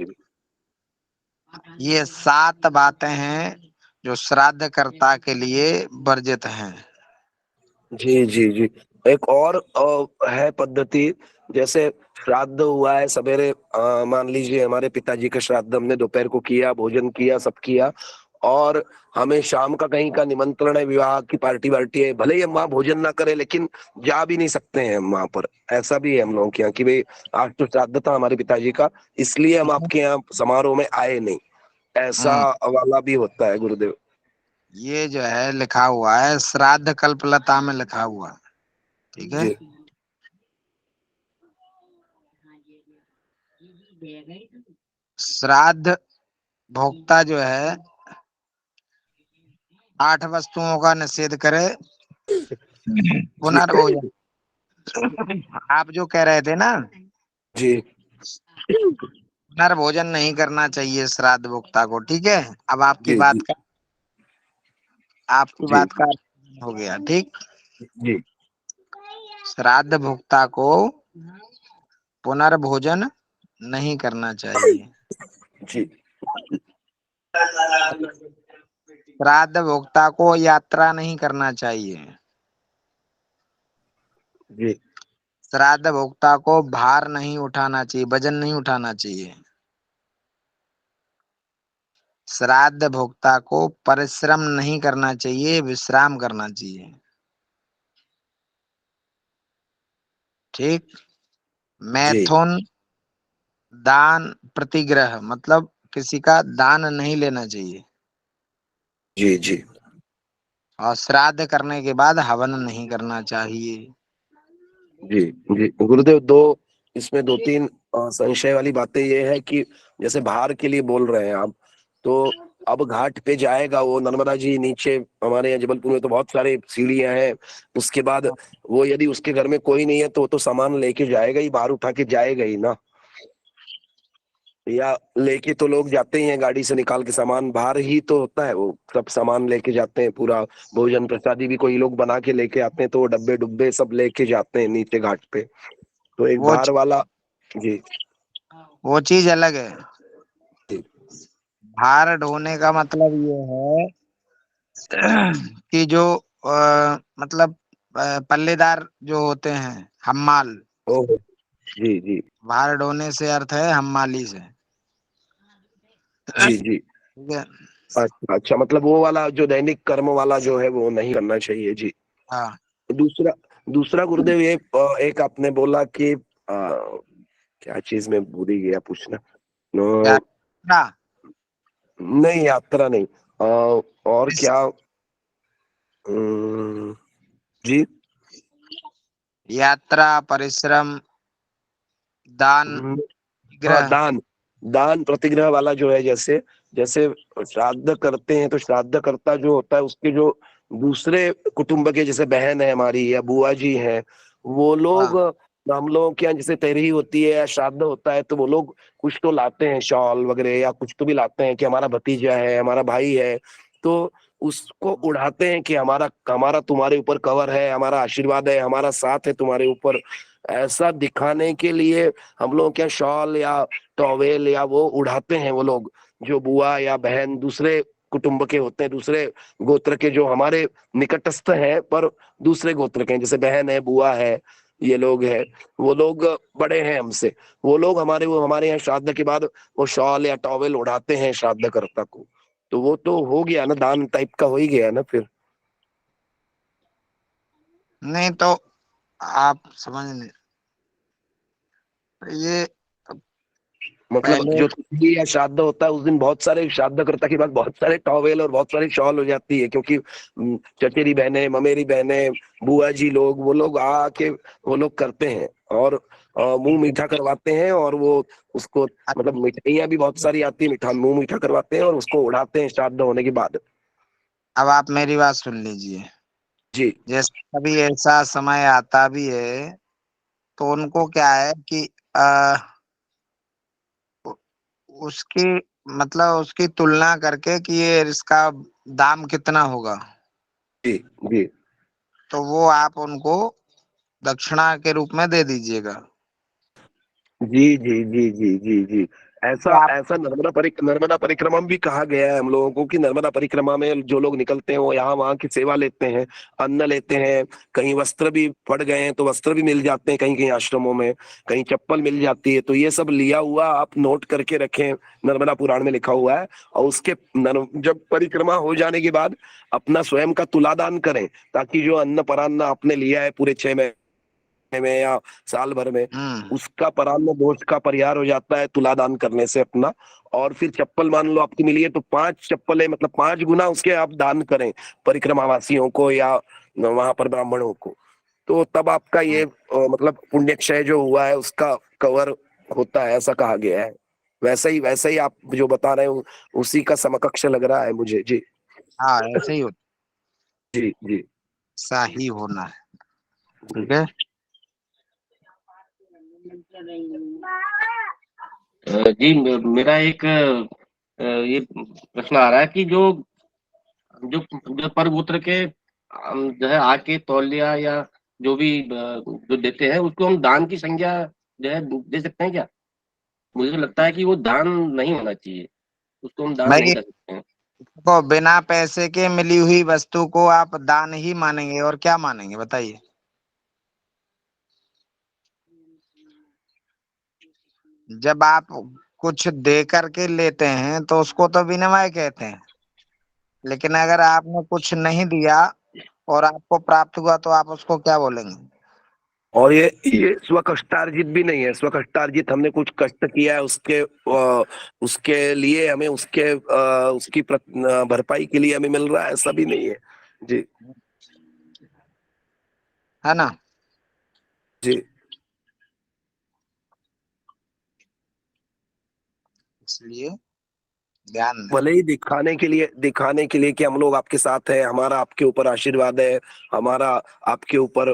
ये 7 बातें हैं जो श्राद्धकर्ता के लिए वर्जित हैं। जी जी जी। एक और है पद्धति, जैसे श्राद्ध हुआ है सवेरे, मान लीजिए हमारे पिताजी का श्राद्ध हमने दोपहर को किया, भोजन किया, सब किया, और हमें शाम का कहीं का निमंत्रण है, विवाह की पार्टी वार्टी है, भले ही हम वहाँ भोजन ना करें लेकिन जा भी नहीं सकते हैं हम वहां पर। ऐसा भी है हम लोगों के यहाँ कि भाई आज तो श्राद्ध था हमारे पिताजी का, इसलिए हम आपके यहाँ समारोह में आए नहीं, ऐसा वाला भी होता है गुरुदेव। ये जो है लिखा हुआ है श्राद्ध कल्पलता में लिखा हुआ, ठीक है। जी श्राद्ध भोक्ता जो है 8 वस्तुओं का निषेध करे। पुनर्भोजन, आप जो कह रहे थे ना, जी पुनर्भोजन नहीं करना चाहिए श्राद्ध भोक्ता को, ठीक है। अब आपकी जी बात जी का जी हो गया, ठीक। जी श्राद्ध भोक्ता को पुनर्भोजन नहीं करना चाहिए। जी श्राद्ध भोक्ता को यात्रा नहीं करना चाहिए। जी श्राद्ध भोक्ता को भार नहीं उठाना चाहिए, वजन नहीं उठाना चाहिए। श्राद्ध भोक्ता को परिश्रम नहीं करना चाहिए, विश्राम करना चाहिए, ठीक। मैथुन दान प्रतिग्रह, मतलब किसी का दान नहीं लेना चाहिए। जी जी और श्राद्ध करने के बाद हवन नहीं करना चाहिए। जी जी गुरुदेव, इसमें 2-3 संशय वाली बातें ये है कि जैसे भार के लिए बोल रहे हैं आप, तो अब घाट पे जाएगा वो, नर्मदा जी नीचे हमारे यहाँ जबलपुर में तो बहुत सारे सीढ़ियां हैं, उसके बाद वो यदि उसके घर में कोई नहीं है तो वो तो सामान लेके जाएगा ही, भार उठा के जाएगा ही ना, या लेके तो लोग जाते ही हैं गाड़ी से निकाल के, सामान भार ही तो होता है, वो सब सामान लेके जाते हैं, पूरा भोजन प्रसादी भी कोई लोग बना के लेके आते हैं, तो वो डब्बे डुब्बे सब लेके जाते हैं नीचे घाट पे, तो एक वो भार वाला। जी वो चीज अलग है। जी भार ढोने का मतलब ये है कि जो मतलब पल्लेदार जो होते हैं, हम्माल। ओहो जी जी भार ढोने से अर्थ है हम्माली से, जी जी। ठीक है। अच्छा अच्छा, मतलब वो वाला जो दैनिक कर्म वाला जो है वो नहीं करना चाहिए। जी। हाँ, दूसरा दूसरा गुरुदेव, ये एक आपने बोला कि क्या चीज में भूल ही गया पूछना। क्या अ, ना, नहीं यात्रा नहीं, और इस क्या, जी यात्रा, परिश्रम, दान, हाँ, ग्रह। दान दान प्रतिग्रह वाला जो है, जैसे जैसे श्राद्ध करते हैं तो श्राद्ध करता जो होता है उसके जो दूसरे कुटुंब के, जैसे बहन है हमारी या बुआ जी हैं, वो लोग, हाँ, हम लोगों के यहाँ जैसे तेरही होती है या श्राद्ध होता है तो वो लोग कुछ तो लाते हैं, शॉल वगैरह या कुछ तो भी लाते हैं कि हमारा भतीजा है, हमारा भाई है, तो उसको उड़ाते हैं कि हमारा हमारा तुम्हारे ऊपर कवर है, हमारा आशीर्वाद है, हमारा साथ है तुम्हारे ऊपर, ऐसा दिखाने के लिए हम लोग क्या शॉल या टॉवेल या वो उड़ाते हैं वो लोग, जो बुआ या बहन दूसरे कुटुंब के होते हैं, दूसरे गोत्र के, जो हमारे निकटस्थ हैं पर दूसरे गोत्र के हैं, जैसे बहन है, बुआ है, ये लोग हैं, वो लोग बड़े हैं हमसे, वो हमारे यहाँ श्राद्ध के बाद वो शॉल या टॉवेल उड़ाते हैं श्राद्धकर्ता को, तो वो तो हो गया ना, दान टाइप का हो ही गया ना फिर। नहीं तो आप समझ नहीं, ये मतलब पहले जो तिथि या श्राद्ध होता है उस दिन बहुत सारे श्राद्धकर्ता के पास बहुत सारे टॉवेल और बहुत सारी शॉल हो जाती है, क्योंकि चचेरी बहनें, ममेरी बहनें, बुआ जी लोग, वो लोग आके वो लोग करते हैं और मुंह मीठा करवाते हैं, और वो उसको मतलब मिठाइयाँ भी बहुत सारी आती है, मुंह मीठा करवाते हैं और उसको उड़ाते हैं श्राद्ध होने के बाद। अब आप मेरी बात सुन लीजिए। जी जैसे कभी ऐसा समय आता भी है तो उनको क्या है कि आ, उसकी मतलब उसकी तुलना करके कि ये इसका दाम कितना होगा, जी जी तो वो आप उनको दक्षिणा के रूप में दे दीजिएगा। जी जी जी जी जी जी। तो ऐसा आप ऐसा नर्मदा परिक्रमा में भी कहा गया है हम लोगों को कि नर्मदा परिक्रमा में जो लोग निकलते हैं वो यहाँ वहाँ की सेवा लेते हैं, अन्न लेते हैं, कहीं वस्त्र भी पड़ गए हैं तो वस्त्र भी मिल जाते हैं, कहीं कहीं आश्रमों में कहीं चप्पल मिल जाती है, तो ये सब लिया हुआ आप नोट करके रखें, नर्मदा पुराण में लिखा हुआ है। और उसके जब परिक्रमा हो जाने के बाद अपना स्वयं का तुलादान करें, ताकि जो अन्न परान्न आपने लिया है पूरे 6 महीने में या साल भर में, उसका परान्न दोष का परिहार हो जाता है तुलादान करने से अपना। और फिर चप्पल मान लो आपकी मिली है तो 5 चप्पलें, मतलब 5 गुना उसके आप दान करें परिक्रमावासियों को या वहां पर ब्राह्मणों को, तो तब आपका ये मतलब पुण्यक्षय जो हुआ है उसका कवर होता है, ऐसा कहा गया है। वैसा ही आप जो बता रहे हो उसी का समकक्ष लग रहा है मुझे। जी हाँ ऐसे ही होता, जी जी ऐसा ही होना है। ठीक है। जी मेरा एक ये प्रश्न आ रहा है कि जो जो जो परपुत्र के जो है आके तौलिया या जो भी जो देते हैं उसको हम दान की संज्ञा जो है दे सकते हैं क्या? मुझे तो लगता है कि वो दान नहीं होना चाहिए, उसको हम दान नहीं भाई कर सकते हैं। को बिना पैसे के मिली हुई वस्तु को आप दान ही मानेंगे और क्या मानेंगे बताइए। जब आप कुछ दे करके लेते हैं तो उसको तो विनिमय कहते हैं, लेकिन अगर आपने कुछ नहीं दिया और आपको प्राप्त हुआ तो आप उसको क्या बोलेंगे? और ये स्वकष्टार्जित भी नहीं है, स्वकष्टार्जित हमने कुछ कष्ट किया है उसके लिए हमें उसकी भरपाई के लिए हमें मिल रहा है, ऐसा भी नहीं है। जी है ना। जी। इसलिए ध्यान दें। भले ही दिखाने के लिए कि हम लोग आपके साथ है, हमारा आपके ऊपर आशीर्वाद है, हमारा आपके ऊपर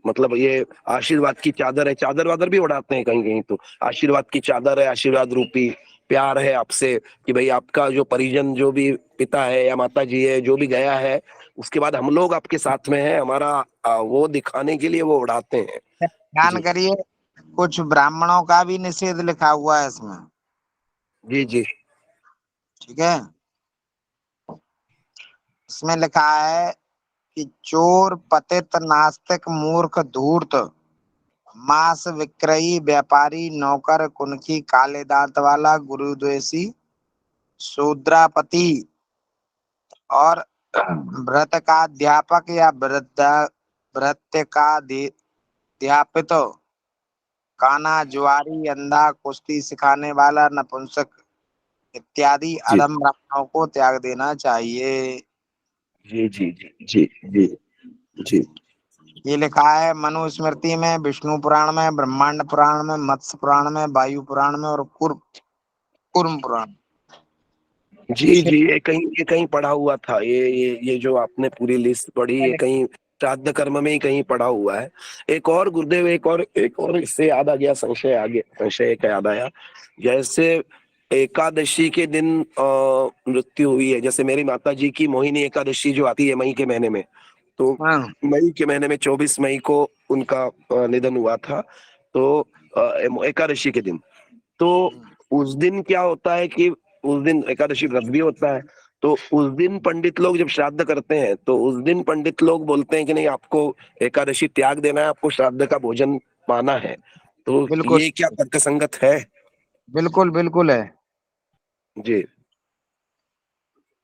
मतलब ये आशीर्वाद की चादर है, चादर वादर भी उड़ाते हैं कहीं कहीं, तो आशीर्वाद की चादर है, आशीर्वाद रूपी प्यार है आपसे कि भाई आपका जो परिजन, जो भी पिता है या माता जी है, जो भी गया है उसके बाद हम लोग आपके साथ में है, हमारा वो दिखाने के लिए वो उड़ाते हैं। ध्यान जी करिए, कुछ ब्राह्मणों का भी निषेध लिखा हुआ है इसमें। जी जी ठीक है। इसमें लिखा है कि चोर, पतित, नास्तिक, मूर्ख, धूर्त, मांस विक्रयी, व्यापारी, नौकर, कुनखी, काले दांत वाला, गुरुद्वेषी, शूद्रापति और व्रत का अध्यापक या भृत्य का अध्यापित, काना, जुआरी, अंधा, कुश्ती सिखाने वाला, नपुंसक इत्यादि जी अधम ब्राह्मणों को त्याग देना चाहिए। जी जी जी जी जी जी ये लिखा है मनुस्मृति में, विष्णु पुराण में, ब्रह्मांड पुराण में, मत्स्य पुराण में, वायु पुराण में और कूर्म पुराण। जी जी। ये कहीं पढ़ा हुआ था, ये जो आपने पूरी लिस्ट पढ़ी, ये कहीं श्राद्ध कर्म में ही कहीं पढ़ा हुआ है। एक और गुरुदेव, एक और इससे याद आ गया, संशय एक याद आया। जैसे एकादशी के दिन मृत्यु हुई है, जैसे मेरी माता जी की मोहिनी एकादशी जो आती है मई के महीने में, तो हाँ। मई के महीने में 24 मई को उनका निधन हुआ था, तो एकादशी के दिन, तो उस दिन क्या होता है कि उस दिन एकादशी व्रत भी होता है, तो उस दिन पंडित लोग जब श्राद्ध करते हैं तो उस दिन पंडित लोग बोलते हैं कि नहीं, आपको एकादशी त्याग देना है, आपको श्राद्ध का भोजन पाना है। तो बिल्कुल ये क्या तर्क संगत है? बिल्कुल बिल्कुल है। जी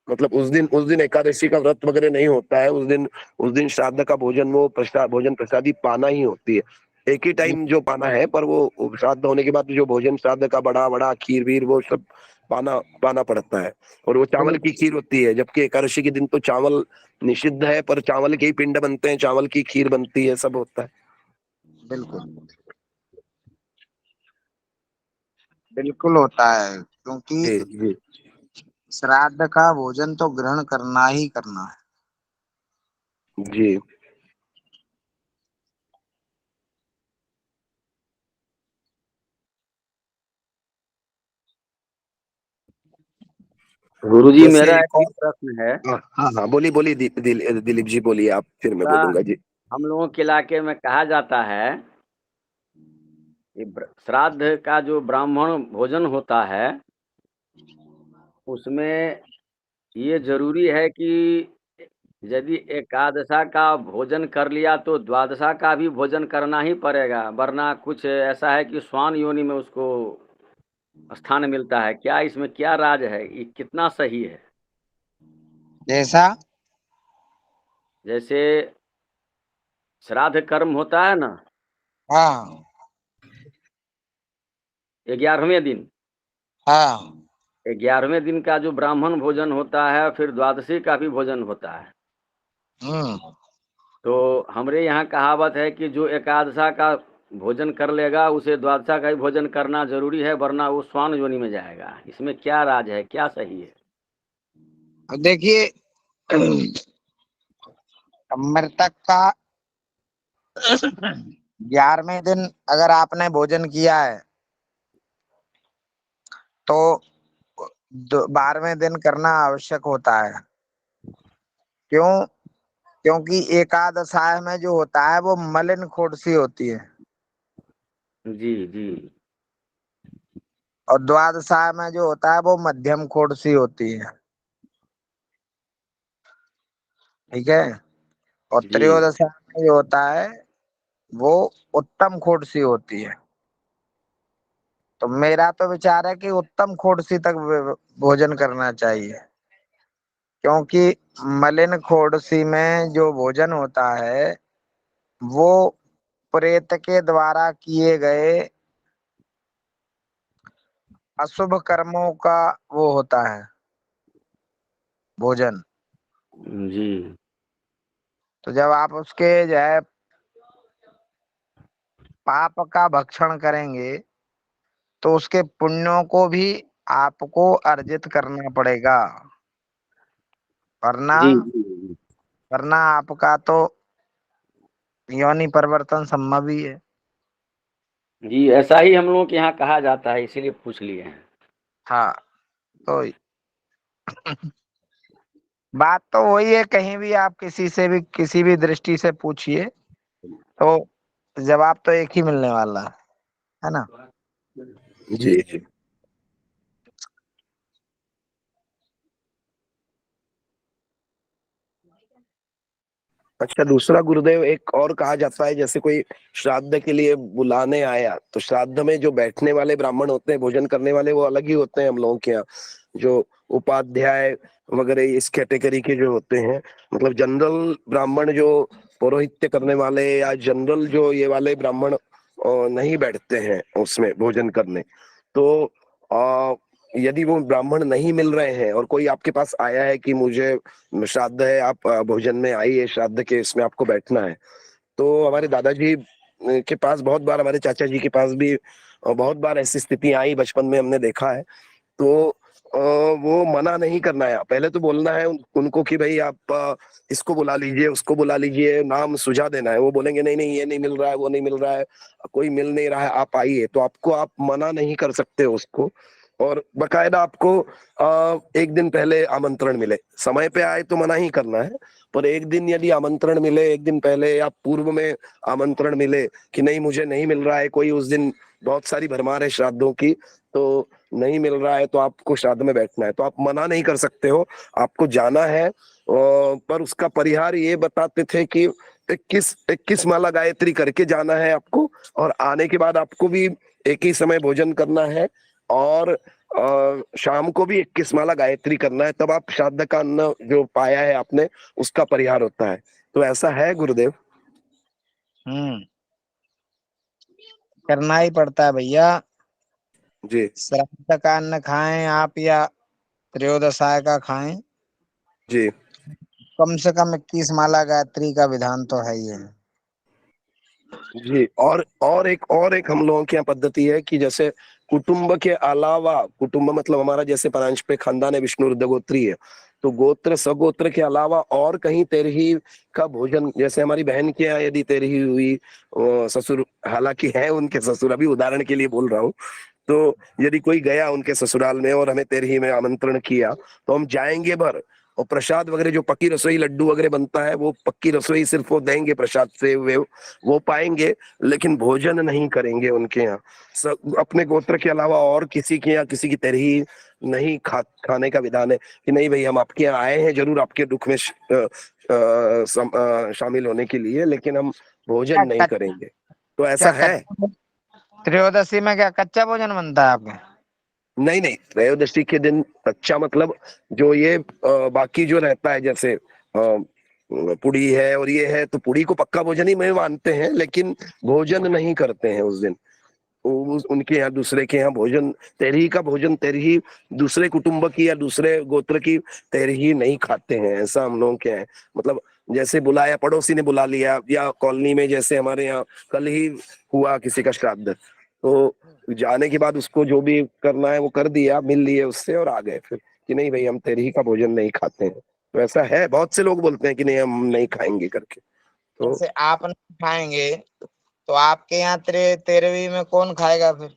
मतलब उस दिन एकादशी का व्रत वगैरह नहीं होता है। उस दिन श्राद्ध का भोजन, वो भोजन प्रसादी पाना ही होती है। एक ही टाइम जो पाना है, पर वो श्राद्ध होने के बाद जो भोजन श्राद्ध का बड़ा बड़ा खीर वीर वो सब पाना पाना पड़ता है। और वो चावल की खीर होती है, जबकि एकादशी के दिन तो चावल निषिद्ध है, पर चावल के ही पिंड बनते हैं, चावल की खीर बनती है, सब होता है। बिल्कुल बिल्कुल होता है, क्योंकि जी जी श्राद्ध का भोजन तो ग्रहण करना ही करना है। जी। गुरुजी वैसे मेरा एक एक और, और प्रश्न है। हाँ हाँ हाँ, बोलिए बोलिए दिलीप जी बोलिए, आप फिर मैं का बोलूंगा जी। हम लोगों के इलाके में कहा जाता है कि श्राद्ध का जो ब्राह्मण भोजन होता है उसमें ये जरूरी है कि यदि एकादशा का भोजन कर लिया तो द्वादशा का भी भोजन करना ही पड़ेगा, वरना कुछ ऐसा है कि श्वान योनि में उसको स्थान मिलता है। क्या इसमें क्या राज है, ये कितना सही है? जैसा जैसे श्राद्ध कर्म होता है ना हाँ 11वें दिन, हाँ 11वें दिन का जो ब्राह्मण भोजन होता है, फिर द्वादशी का भी भोजन होता है। तो हमारे यहाँ कहावत है कि जो एकादशा का भोजन कर लेगा उसे द्वादशा का भी भोजन करना जरूरी है, वरना वो श्वान योनि में जाएगा। इसमें क्या राज है, क्या सही है? अब देखिए, मृतक का 11वें दिन अगर आपने भोजन किया है तो 12वें दिन करना आवश्यक होता है। क्यों? क्योंकि एकादशाय में जो होता है वो मलिन खोड़सी होती है, जी जी और द्वादशाय में जो होता है वो मध्यम खोड़सी होती है। ठीक है। और जी त्रयोदशा में जो होता है वो उत्तम खोड़सी होती है। तो मेरा तो विचार है कि उत्तम खोड़सी तक भोजन करना चाहिए, क्योंकि मलिन खोड़सी में जो भोजन होता है वो प्रेत के द्वारा किए गए अशुभ कर्मों का वो होता है भोजन। जी तो जब आप उसके जो है पाप का भक्षण करेंगे तो उसके पुण्यों को भी आपको अर्जित करना पड़ेगा, वरना जी जी वरना आपका तो योनि परिवर्तन संभव ही है। जी, ऐसा ही हम लोगों के यहाँ कहा जाता है, इसीलिए पूछ लिए हैं। हाँ, तो बात तो वही है, कहीं भी आप किसी से भी किसी भी दृष्टि से पूछिए तो जवाब तो एक ही मिलने वाला है ना। जी जी। अच्छा, दूसरा गुरुदेव, एक और कहा जाता है, जैसे कोई श्राद्ध के लिए बुलाने आया तो श्राद्ध में जो बैठने वाले ब्राह्मण होते हैं, भोजन करने वाले, वो अलग ही होते हैं हम लोगों के यहाँ। जो उपाध्याय वगैरह इस कैटेगरी के जो होते हैं, मतलब जनरल ब्राह्मण जो पौरोहित्य करने वाले या जनरल जो ये वाले ब्राह्मण नहीं बैठते हैं उसमें भोजन करने। तो यदि वो ब्राह्मण नहीं मिल रहे हैं और कोई आपके पास आया है कि मुझे श्राद्ध है, आप भोजन में आइए, श्राद्ध के इसमें आपको बैठना है, तो हमारे दादाजी के पास बहुत बार, हमारे चाचा जी के पास भी बहुत बार ऐसी स्थिति आई, बचपन में हमने देखा है। तो वो मना नहीं करना है, पहले तो बोलना है उनको कि भाई आप इसको बुला लीजिए, उसको बुला लीजिए, नाम सुझा देना है। वो बोलेंगे नहीं नहीं, ये नहीं मिल रहा है, वो नहीं मिल रहा है, कोई मिल नहीं रहा है, आप आइए। तो आपको, आप मना नहीं कर सकते उसको, और बकायदा आपको एक दिन पहले आमंत्रण मिले। समय पे आए तो मना ही करना है, पर एक दिन यदि आमंत्रण मिले, एक दिन पहले या पूर्व में आमंत्रण मिले कि नहीं मुझे नहीं मिल रहा है, कोई उस दिन बहुत सारी भरमार है श्राद्धों की, तो नहीं मिल रहा है, तो आपको श्राद्ध में बैठना है, तो आप मना नहीं कर सकते हो, आपको जाना है। पर उसका परिहार ये बताते थे कि 21 माला गायत्री करके जाना है आपको, और आने के बाद आपको भी एक ही समय भोजन करना है, और शाम को भी 21 माला गायत्री करना है, तब आप श्राद्ध का अन्न जो पाया है आपने उसका परिहार होता है। तो ऐसा है गुरुदेव। करना ही पड़ता है भैया। जी श्राद्ध का अन्न खाएं आप या त्रयोदशाय का खाएं, जी कम से कम 21 माला गायत्री का विधान तो है ही है। जी। और एक हम लोगों की यहाँ पद्धति है कि जैसे कुटुंब के अलावा, कुटुंब मतलब हमारा जैसे परांश पे खानदान है विष्णु रुद्र गोत्री है, तो गोत्र सगोत्र के अलावा और कहीं तेरही का भोजन, जैसे हमारी बहन के यहाँ यदि तेरही हुई, ससुर हालांकि है उनके ससुर, अभी उदाहरण के लिए बोल रहा हूँ, तो यदि कोई गया उनके ससुराल में और हमें तेरही में आमंत्रण किया तो हम जाएंगे भर, और प्रसाद वगैरह जो पक्की रसोई लड्डू वगैरह बनता है वो पक्की रसोई सिर्फ वो देंगे, प्रसाद से वो पाएंगे, लेकिन भोजन नहीं करेंगे उनके यहाँ। अपने गोत्र के अलावा और किसी के यहाँ किसी की तेरही नहीं खाने का विधान है कि नहीं भाई हम आपके यहाँ आए हैं जरूर आपके दुख में शामिल होने के लिए, लेकिन हम भोजन नहीं करेंगे। तो ऐसा है। त्रयोदशी में क्या कच्चा भोजन बनता है आपके? नहीं नहीं, त्रयोदशी के दिन कच्चा मतलब जो ये बाकी जो रहता है, जैसे पुड़ी है और ये है, तो पुड़ी को पक्का भोजन ही में मानते हैं, लेकिन भोजन नहीं करते हैं उस दिन। उनके यहाँ दूसरे के यहाँ भोजन, तेरही का भोजन, तेरही दूसरे कुटुंब की या दूसरे गोत्र की तेरही नहीं खाते हैं, ऐसा हम लोगों के हैं। मतलब जैसे बुलाया, पड़ोसी ने बुला लिया, या कॉलोनी में जैसे हमारे यहाँ कल ही हुआ किसी का श्राद्ध, तो जाने के बाद उसको जो भी करना है वो कर दिया, मिल लिए उससे और आ गए फिर कि नहीं भाई हम तेरही का भोजन नहीं खाते हैं। तो ऐसा है, बहुत से लोग बोलते हैं कि नहीं हम नहीं खाएंगे करके। तो जैसे आप नहीं खाएंगे तो आपके यहाँ तेरहवीं में कौन खाएगा फिर?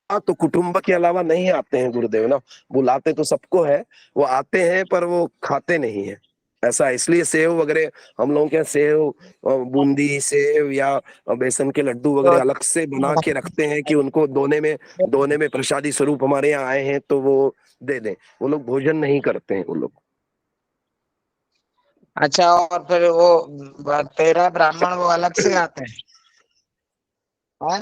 हाँ, तो कुटुंब के अलावा नहीं आते हैं गुरुदेव ना, बुलाते तो सबको है, वो आते हैं पर वो खाते नहीं है। ऐसा है, इसलिए सेव वगैरह हम लोगों के यहाँ सेव, बूंदी सेव या बेसन के लड्डू तो वगैरह अलग से बना के रखते हैं कि उनको दोने में प्रसादी स्वरूप हमारे यहाँ आए हैं तो वो दे दें। वो लोग भोजन नहीं करते हैं वो लोग। अच्छा, और फिर वो 13 ब्राह्मण वो अलग से आते हैं? हाँ?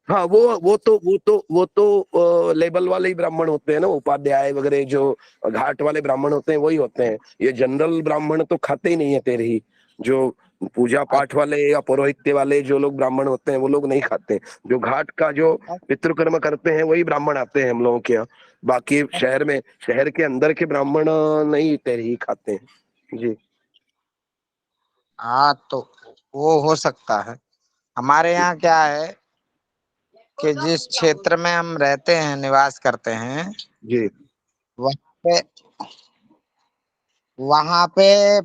हाँ, वो तो लेबल वाले ही ब्राह्मण होते हैं ना, उपाध्याय वगैरह जो घाट वाले ब्राह्मण होते हैं वही होते हैं। ये जनरल ब्राह्मण तो खाते ही नहीं है तेरही। जो पूजा पाठ वाले या पौरोहित्य वाले जो लोग ब्राह्मण होते हैं वो लोग नहीं खाते। जो घाट का जो पितृकर्म करते हैं वही ब्राह्मण आते हैं हम लोगों के यहाँ। बाकी शहर के अंदर के ब्राह्मण नहीं तेरही खाते हैं जी। हाँ, तो वो हो सकता है। हमारे यहाँ क्या है कि जिस क्षेत्र में हम रहते हैं, निवास करते हैं, जी वहां पे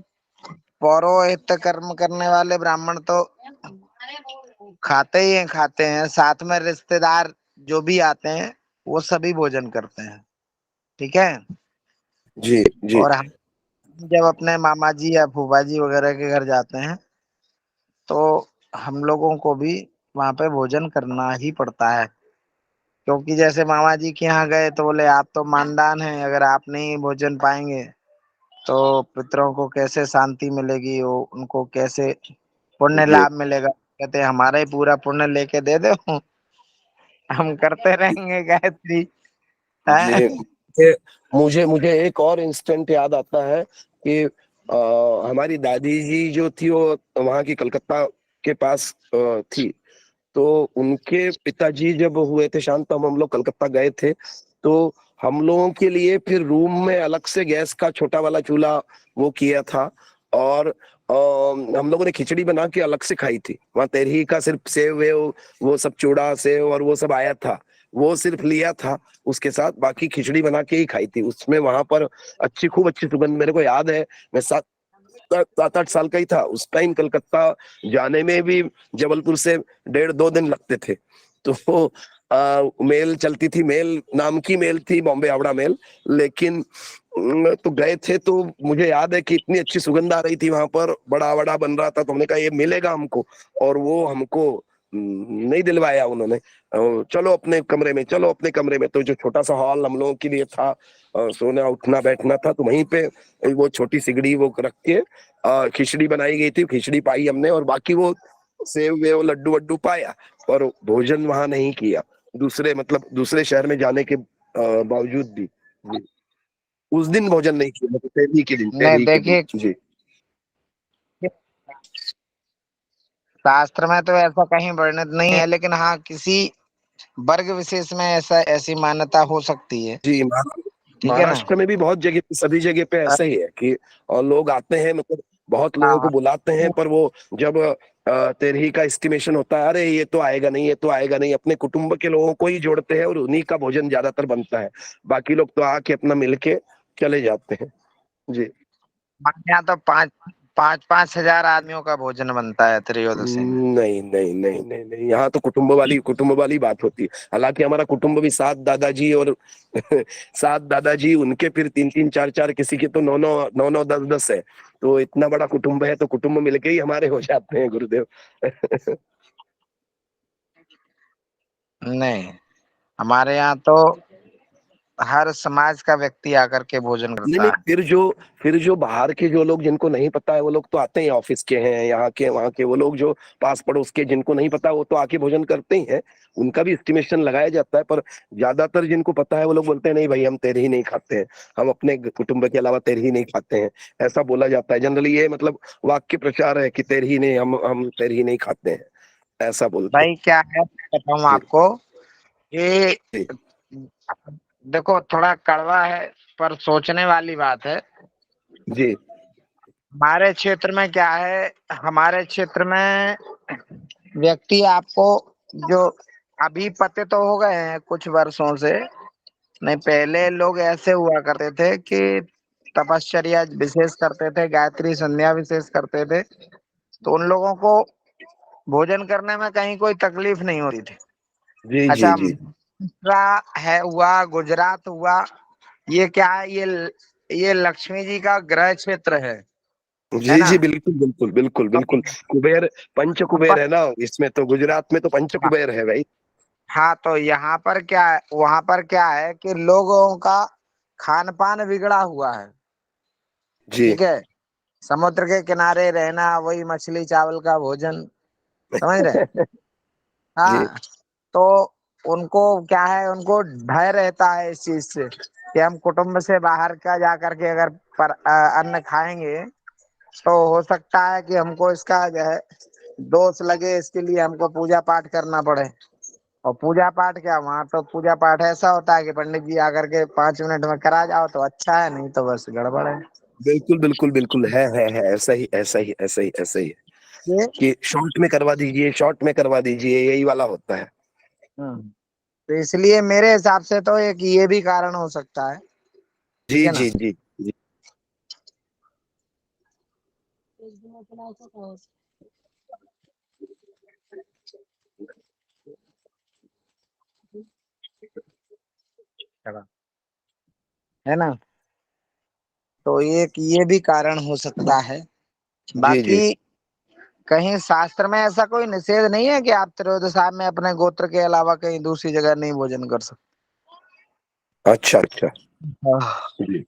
पौरोहित्य कर्म करने वाले ब्राह्मण तो खाते हैं, साथ में रिश्तेदार जो भी आते हैं वो सभी भोजन करते हैं। ठीक है। जी जी और हम जब अपने मामा जी या फूफा जी वगैरह के घर जाते हैं तो हम लोगों को भी वहां पे भोजन करना ही पड़ता है, क्योंकि जैसे मामा जी के यहाँ गए तो बोले आप तो मानदान हैं, अगर आप नहीं भोजन पाएंगे तो पितरों को कैसे शांति मिलेगी, वो उनको कैसे पुण्य जी लाभ मिलेगा। कहते हमारा ही पूरा पुण्य लेके दे दो, हम करते रहेंगे गायत्री। हैं? जी। मुझे मुझे एक और इंस्टेंट याद आता है कि हमारी दादी जी जो थी वो वहां की कलकत्ता के पास थी। तो उनके पिताजी जब हुए थे शांत, तब हम लोग कलकत्ता गए थे। तो हम लोगों के लिए फिर रूम में अलग से गैस का छोटा वाला चूल्हा वो किया था, और हम लोगों ने खिचड़ी बना के अलग से खाई थी। वहाँ तेरही का सिर्फ सेव वेव वो सब चूड़ा सेव और वो सब आया था, वो सिर्फ लिया था उसके साथ, बाकी खिचड़ी बना के ही खाई थी उसमें। वहां पर खूब अच्छी सुगंध, मेरे को याद है मैं 7-8 साल का ही था उस टाइम। कलकत्ता जाने में भी जबलपुर से 1.5-2 दिन लगते थे। तो मेल चलती थी, मेल नाम की मेल थी, बॉम्बे हावड़ा मेल। लेकिन तो गए थे, तो मुझे याद है कि इतनी अच्छी सुगंध आ रही थी वहां पर, बड़ा बड़ा बन रहा था, तो हमने कहा ये मिलेगा हमको, और वो हमको नहीं दिलवाया उन्होंने। चलो अपने कमरे में, चलो अपने कमरे में। तो जो छोटा सा हॉल हम लोगों के लिए था, सोना उठना बैठना था, तो वहीं पे वो छोटी सिगड़ी वो रख के खिचड़ी बनाई गई थी, खिचड़ी पाई हमने, और बाकी वो सेव वेव लड्डू वड्डू पाया, और भोजन वहां नहीं किया। दूसरे मतलब दूसरे शहर में जाने के बावजूद भी। जी। उस दिन भोजन नहीं किया, मतलब नहीं तेरही के दिन। देखिए, जी शास्त्र में तो ऐसा कहीं वर्णित नहीं है, लेकिन हाँ किसी वर्ग विशेष में ऐसा ऐसी मान्यता हो सकती है। जी। ठीक है ना। महाराष्ट्र में भी बहुत जगह पे, सभी जगह पे ऐसा ही है कि और लोग आते हैं, मतलब बहुत लोगों को हाँ, बुलाते हैं, पर वो जब तेरही का एस्टिमेशन होता है, अरे ये तो आएगा नहीं, ये तो आएगा नहीं, अपने कुटुंब के लोगों को ही जोड़ते हैं और उन्हीं का भोजन ज्यादातर बनता है। बाकी लोग तो आके अपना मिलके चले जाते हैं। जी। हमारे यहाँ तो पाँच पाँच 5,000 आदमियों का भोजन बनता है त्रयोदशी में। नहीं नहीं नहीं नहीं नहीं, यहाँ तो कुटुंब वाली बात होती है। हालांकि हमारा कुटुंब भी 7 दादाजी और 7 दादाजी, उनके फिर 3-3 4-4, किसी के तो 9-9 10-10 है। तो इतना बड़ा कुटुंब है, तो कुटुंब मिलके ही हमारे हो जाते हैं गुरुदेव। नहीं, हमारे यहाँ तो हर समाज का व्यक्ति आकर के भोजन नहीं करता नहीं, है। फिर जो बाहर के जो लोग, जिनको नहीं पता है, वो लोग तो आते हैं, ऑफिस के हैं, यहाँ के वहाँ के, वो लोग जो पास पड़ोस के, जिनको नहीं पता, वो तो आके भोजन करते ही हैं। उनका भी एस्टिमेशन लगाया जाता है, पर ज्यादातर जिनको पता है वो लोग बोलते हैं नहीं भाई, हम तेरही नहीं खाते हैं, हम अपने कुटुंब के अलावा तेरही नहीं खाते हैं। ऐसा बोला जाता है जनरली, ये मतलब वाक्य प्रचार है कि तेरही नहीं, हम तेरही नहीं खाते हैं, ऐसा बोलते हैं। भाई क्या है, मैं बताऊँ जी आपको, ये जी देखो थोड़ा कड़वा है पर सोचने वाली बात है। जी हमारे क्षेत्र में क्या है, हमारे क्षेत्र में व्यक्ति आपको जो अभी पते तो हो गए हैं कुछ वर्षों से, नहीं पहले लोग ऐसे हुआ करते थे कि तपश्चर्या विशेष करते थे, गायत्री संध्या विशेष करते थे, तो उन लोगों को भोजन करने में कहीं कोई तकलीफ नहीं होती थी। जी जी अच्छा, जी महाराष्ट्र है हुआ, गुजरात हुआ, ये क्या है, ये लक्ष्मी जी का ग्रह क्षेत्र है जी ना। जी, बिल्कुल बिल्कुल बिल्कुल तो बिल्कुल। कुबेर, पंच यहाँ कुबेर पर, है ना इसमें, तो गुजरात में तो पंच हाँ, कुबेर है भाई। हाँ, तो यहाँ पर क्या है, वहां पर क्या है कि लोगों का खान पान बिगड़ा हुआ है। जी ठीक है, समुद्र के किनारे रहना, वही मछली चावल का भोजन, समझ रहे। जी हाँ, तो उनको क्या है, उनको भय रहता है इस चीज से कि हम कुटुंब से बाहर का जा करके अगर अन्न खाएंगे तो हो सकता है कि हमको इसका जो है दोष लगे, इसके लिए हमको पूजा पाठ करना पड़े। और पूजा पाठ क्या, वहां तो पूजा पाठ ऐसा होता है कि पंडित जी आकर के 5 मिनट में करा जाओ तो अच्छा है, नहीं तो बस गड़बड़ है। बिल्कुल बिल्कुल बिल्कुल, है, ऐसा ही ऐसा ही ऐसा ही ऐसा ही है ये कि शॉर्ट में करवा दीजिए, शॉर्ट में करवा दीजिए, यही वाला होता है। तो इसलिए मेरे हिसाब से तो एक ये भी कारण हो सकता है। ठीक जी है ना। जी जी जी है ना, तो एक ये भी कारण हो सकता है। जी बाकी जी। कहीं शास्त्र में ऐसा कोई निषेध नहीं है कि आप त्रयोदशा में अपने गोत्र के अलावा कहीं दूसरी जगह नहीं भोजन कर अच्छा अच्छा। सकते। जी।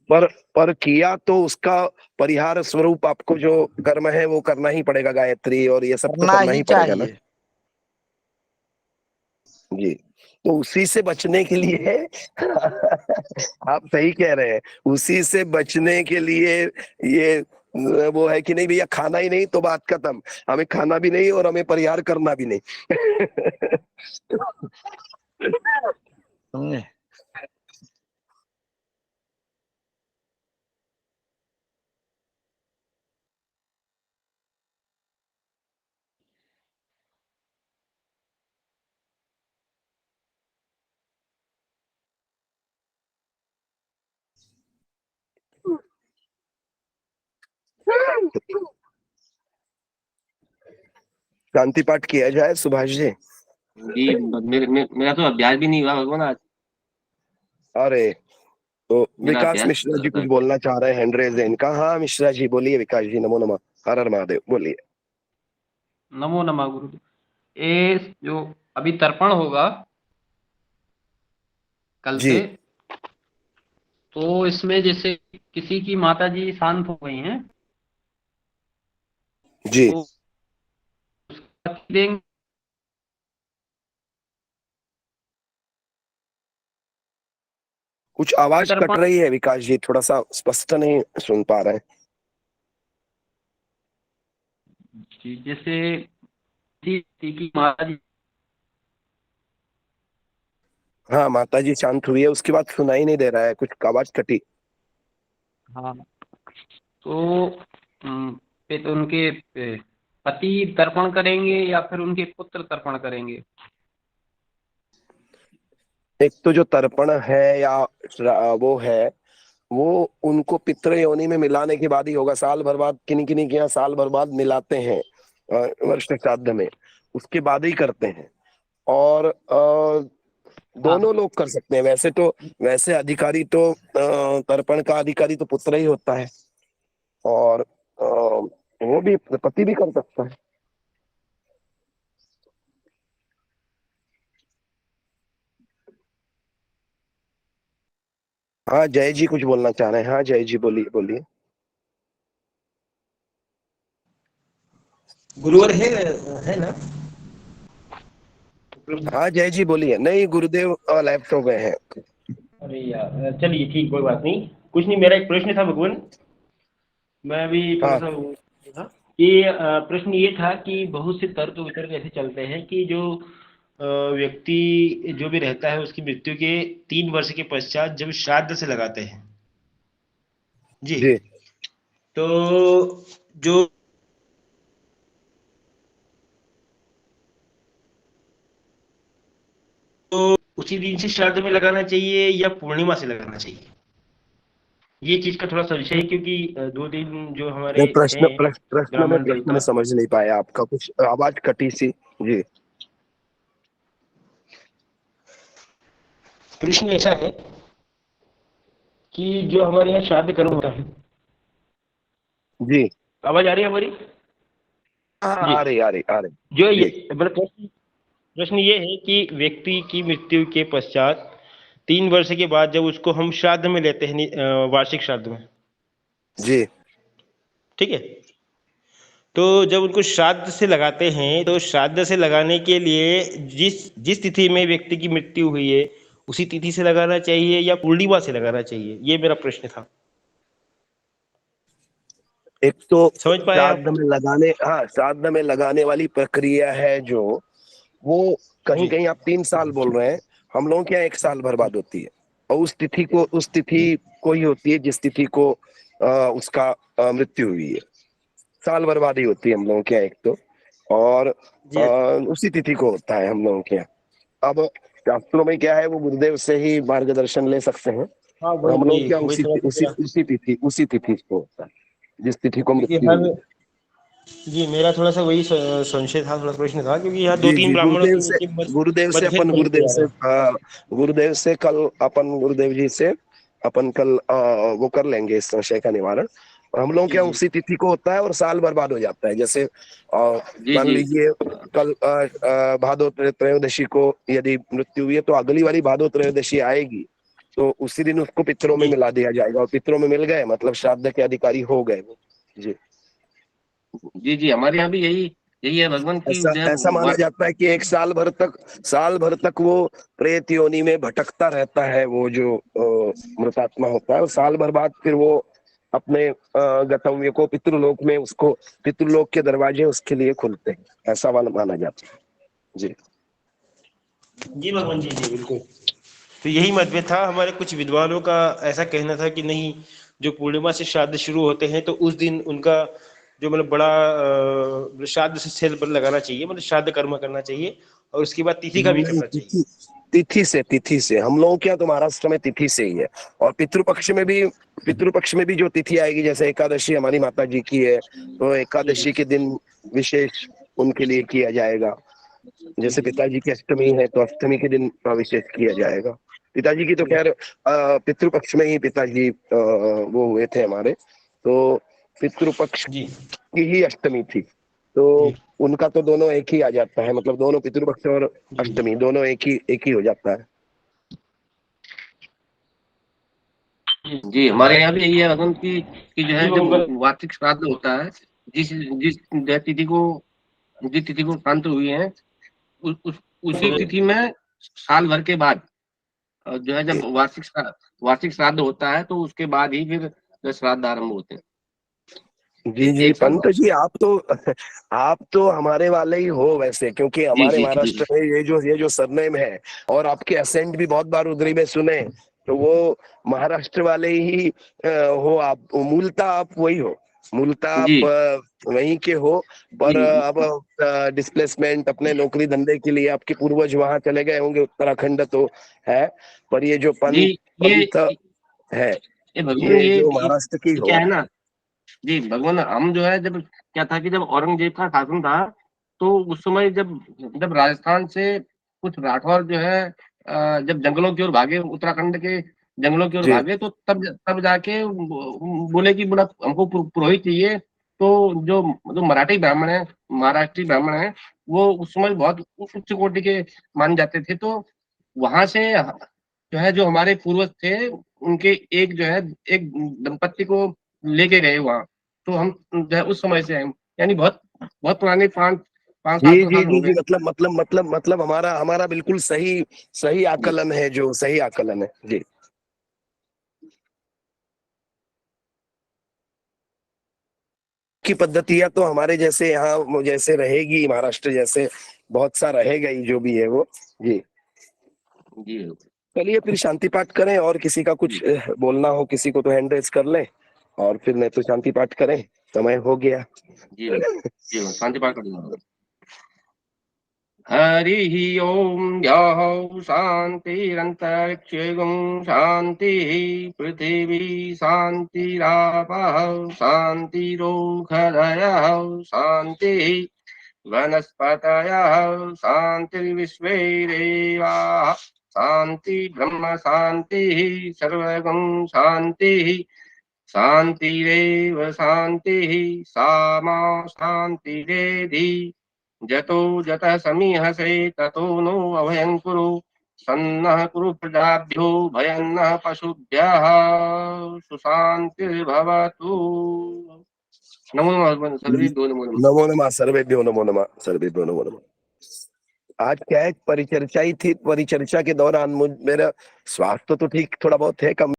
पर किया तो उसका परिहार स्वरूप आपको जो कर्म है वो करना ही पड़ेगा, गायत्री और ये सब तो करना करना ही ही पड़ेगा ना। चाहिए। जी। तो उसी से बचने के लिए आप सही कह रहे हैं, उसी से बचने के लिए ये वो है कि नहीं भैया, खाना ही नहीं तो बात खत्म, हमें खाना भी नहीं और हमें परिहार करना भी नहीं। समझे। शांति पाठ किया जाए सुभाष जी। जी मेरा तो अभ्यास भी नहीं हुआ भगवान आज। अरे, तो मेरा विकास अभ्यास मिश्रा जी कुछ बोलना चाह रहे हैं, हैंड रेज है इनका। हाँ मिश्रा जी बोलिए, विकास जी, नमो नमः, हर हर महादेव, बोलिए। नमो नमः गुरुदेव। ये जो अभी तर्पण होगा कल जी से, तो इसमें जैसे किसी की माता जी शांत हो गई हैं जी तो उसका देंगे कुछ आवाज कट तर्पण रही है विकास जी, थोड़ा सा स्पष्ट नहीं सुन पा रहे हैं। जी, जैसे की माता जी हाँ, माता जी शांत हुई है, उसके बाद सुनाई नहीं दे रहा है, कुछ आवाज कटी। हाँ तो फिर तो उनके पति तर्पण करेंगे या फिर उनके पुत्र तर्पण करेंगे? एक तो जो तर्पण है या वो है, वो उनको पितृ योनि में मिलाने के बाद ही होगा। साल भर बाद किन्हीं किन्हीं के यहाँ साल भर बाद मिलाते हैं, वर्ष श्राद्ध में, उसके बाद ही करते हैं। और हाँ दोनों लोग कर सकते हैं वैसे तो। वैसे अधिकारी तो तर्पण का अधिकारी तो पुत्र ही होता है, और वो भी पति भी कर सकता है। हाँ, जय जी कुछ बोलना चाह रहे हैं। हाँ जय जी, बोलिए बोलिए। गुरुवर है ना? हाँ जय जी बोलिए। नहीं, गुरुदेव लैफ्ट हो गए हैं। अरे यार, चलिए ठीक, कोई बात नहीं। कुछ नहीं, मेरा एक प्रश्न था भगवान। मैं भी थोड़ा हाँ सा वो था कि प्रश्न ये था कि बहुत से तर्क वितर्क ऐसे चलते हैं कि जो व्यक्ति जो भी रहता है उसकी मृत्यु के 3 वर्ष के पश्चात जब श्राद्ध से लगाते हैं जी, जी तो जो उसी दिन से श्राद्ध में लगाना चाहिए या पूर्णिमा से लगाना चाहिए? ये चीज का थोड़ा संशय है, क्योंकि 2 दिन जो हमारे नहीं, प्रश्न हैं प्रश्न ब्राह्मण प्रश्न में देवता। समझ नहीं पाया आपका, कुछ आवाज कटी सी। जी प्रश्न ऐसा है कि जो हमारे यहाँ श्राद्ध कर्म होता है, जी। आवाज आ रही है हमारी? हाँ, जी, आ रही आ रही आ रही। जो जी ये मतलब प्रश्न ये है कि व्यक्ति की मृत्यु के पश्चात 3 वर्ष के बाद जब उसको हम श्राद्ध में लेते हैं, वार्षिक श्राद्ध में, जी ठीक है, तो जब उनको श्राद्ध से लगाते हैं तो श्राद्ध से लगाने के लिए जिस जिस तिथि में व्यक्ति की मृत्यु हुई है उसी तिथि से लगाना चाहिए या पूर्णिमा से लगाना चाहिए? ये मेरा प्रश्न था। एक तो समझ पाए आप? श्राद्ध में लगाने, हाँ श्राद्ध में लगाने वाली प्रक्रिया है जो, वो कहीं जी कहीं आप 3 साल बोल रहे हैं, हम लोगों के यहाँ 1 साल बर्बाद होती है। और उस तिथि को ही होती है जिस तिथि को उसका मृत्यु हुई है। साल बर्बादी होती है हम लोगों के यहाँ एक तो, और जी उसी तिथि को होता है हम लोगों के यहाँ। अब शास्त्रों में क्या है, वो गुरुदेव से ही मार्गदर्शन ले सकते हैं। हाँ, और वही हम लोग वही क्या वही उसी थोड़ा सा उसी मेरा, उसी तिथि को होता है जिस तिथि को क्योंकि मृत्यु हर, हुई है। जी मेरा थोड़ा सा वही संशय था, थोड़ा प्रश्न था, क्योंकि यहाँ दो जी तीन जी, ब्राह्मणों के नीचे गुरुदेव से मतभेद अपन चलते आ रहे हैं। गुरुदेव से कल अपन गुरुदेव जी से अपन कल वो कर लेंगे इस संशय का निवारण। और हम लोग जी क्या जी उसी तिथि को होता है और साल बर्बाद हो जाता है। जैसे जी मान जी लीजिए कल भादो त्रयोदशी को यदि मृत्यु हुई है, तो अगली वाली भादो त्रयोदशी आएगी, तो उसी दिन उसको पितरों में जी मिला दिया जाएगा, और पितरों में मिल गए मतलब श्राद्ध के अधिकारी हो गए वो। जी, जी जी, हमारे यहाँ भी यही यही है भगवान की ऐसा जो है ऐसा माना जाता है कि एक साल भर तक वो प्रेत योनि में भटकता रहता है, वो जो मृतात्मा होता है। और साल भर बाद फिर वो अपने गंतव्य को पितृलोक में, उसको पितृलोक के दरवाजे उसके लिए खुलते हैं, ऐसा वाला माना जाता है। जी जी भगवान, जी जी बिल्कुल। तो यही मतभेद था हमारे कुछ विद्वानों का, ऐसा कहना था कि नहीं, जो पूर्णिमा से श्राद्ध शुरू होते हैं तो उस दिन उनका जो मतलब बड़ा श्राद्ध से सेल पर लगाना चाहिए, मतलब श्राद्ध कर्म करना चाहिए, और उसके बाद तिथि का भी नहीं, करना चाहिए। तिथि से हम लोगों के यहाँ तो महाराष्ट्र में तिथि से ही है। और पितृपक्ष में भी जो तिथि आएगी, जैसे एकादशी हमारी माता जी की है, तो जी जी एकादशी के दिन विशेष उनके लिए किया जाएगा। जी जैसे पिताजी की अष्टमी है, तो अष्टमी के दिन विशेष किया जाएगा। पिताजी की तो जी खैर पितृपक्ष में ही पिताजी वो हुए थे हमारे, तो पितृपक्ष जी की ही अष्टमी थी, तो जी उनका तो दोनों एक ही आ जाता है, मतलब दोनों पितृपक्ष और जी अष्टमी दोनों एक ही हो जाता है। जी, हमारे यहाँ भी यही है भगवान की जो जी है जब मंगल। वार्षिक श्राद्ध होता है, जिस जिस जिस तिथि को शांत हुई है, उसी तिथि में साल भर के बाद जो है जब वार्षिक श्राद्ध होता है तो उसके बाद ही फिर जो श्राद्ध आरंभ होते हैं। जी जी एक साल पंत जी, आप तो हमारे वाले ही हो वैसे, क्योंकि जी हमारे जी महाराष्ट्र में ये जो सरनेम है और आपके असेंट भी बहुत बार उधरी में सुने, तो वो महाराष्ट्र वाले ही हो आप। मूलतः आप वही हो, मूलतः जी आप वहीं के हो, पर जी अब डिस्प्लेसमेंट अपने नौकरी धंधे के लिए आपके पूर्वज वहां चले गए होंगे, उत्तराखंड तो है, पर ये जो जी पंत है ये भगवान ये जो महाराष्ट्र की ये हो क्या है आप। ना जी भगवान, हम जो है जब क्या था कि जब औरंगजेब का शासन था तो उस समय जब जब राजस्थान से कुछ राठौर जो है जब जंगलों की ओर भागे, उत्तराखंड के जंगलों की ओर जी भागे, तो तब जाके बोले कि बोला हमको पुरोहित चाहिए। तो जो जो मराठी ब्राह्मण है, महाराष्ट्री ब्राह्मण है, वो उस समय बहुत उच्च कोटि के माने जाते थे। तो वहां से जो है जो हमारे पूर्वज थे उनके एक जो है एक दंपत्ति को लेके गए वहां। तो हम जो है उस समय से हैं, यानी बहुत बहुत पुराने 5 5 7 जी जी साल हो जी गए। जी, मतलब हमारा बिल्कुल सही सही जी आकलन है, जो सही आकलन है जी। की पद्धतियां तो हमारे जैसे यहाँ जैसे रहेगी, महाराष्ट्र जैसे बहुत सा रहेगा ही, जो भी है वो जी। जी चलिए फिर शांति पाठ करें, और किसी का जी कुछ बोलना हो किसी को तो हैंड रेज कर ले, और फिर नहीं तो शांति पाठ करें, समय हो गया। जी जी शांति पाठ कर दूंगा। हरि ओम यः शान्तिरन्तरिक्षेगुं शान्तिः पृथिवी शान्तिरापः शान्तिरोषधयः शान्तिः वनस्पतयः शान्तिर्विश्वे देवाः शान्ति ब्रह्म शान्तिः सर्वगं शान्तिः शान्तिरेव शान्तिः सामा शान्तिरेधि जतो जतः समीहसे ततो नो अभयं कुरु सन्नः कुरु प्रजाभ्यो भयन्नः पशुभ्यः सुशान्तिर्भवतु। नमो नमः सर्वेभ्यो नमो नमः। नमो नमः सर्वेभ्यो, नमो नमः सर्वेभ्यो, नमो नमः। आज क्या है, परिचर्चा ही थी, परिचर्चा के दौरान मेरा स्वास्थ्य तो ठीक थोड़ा बहुत है, कम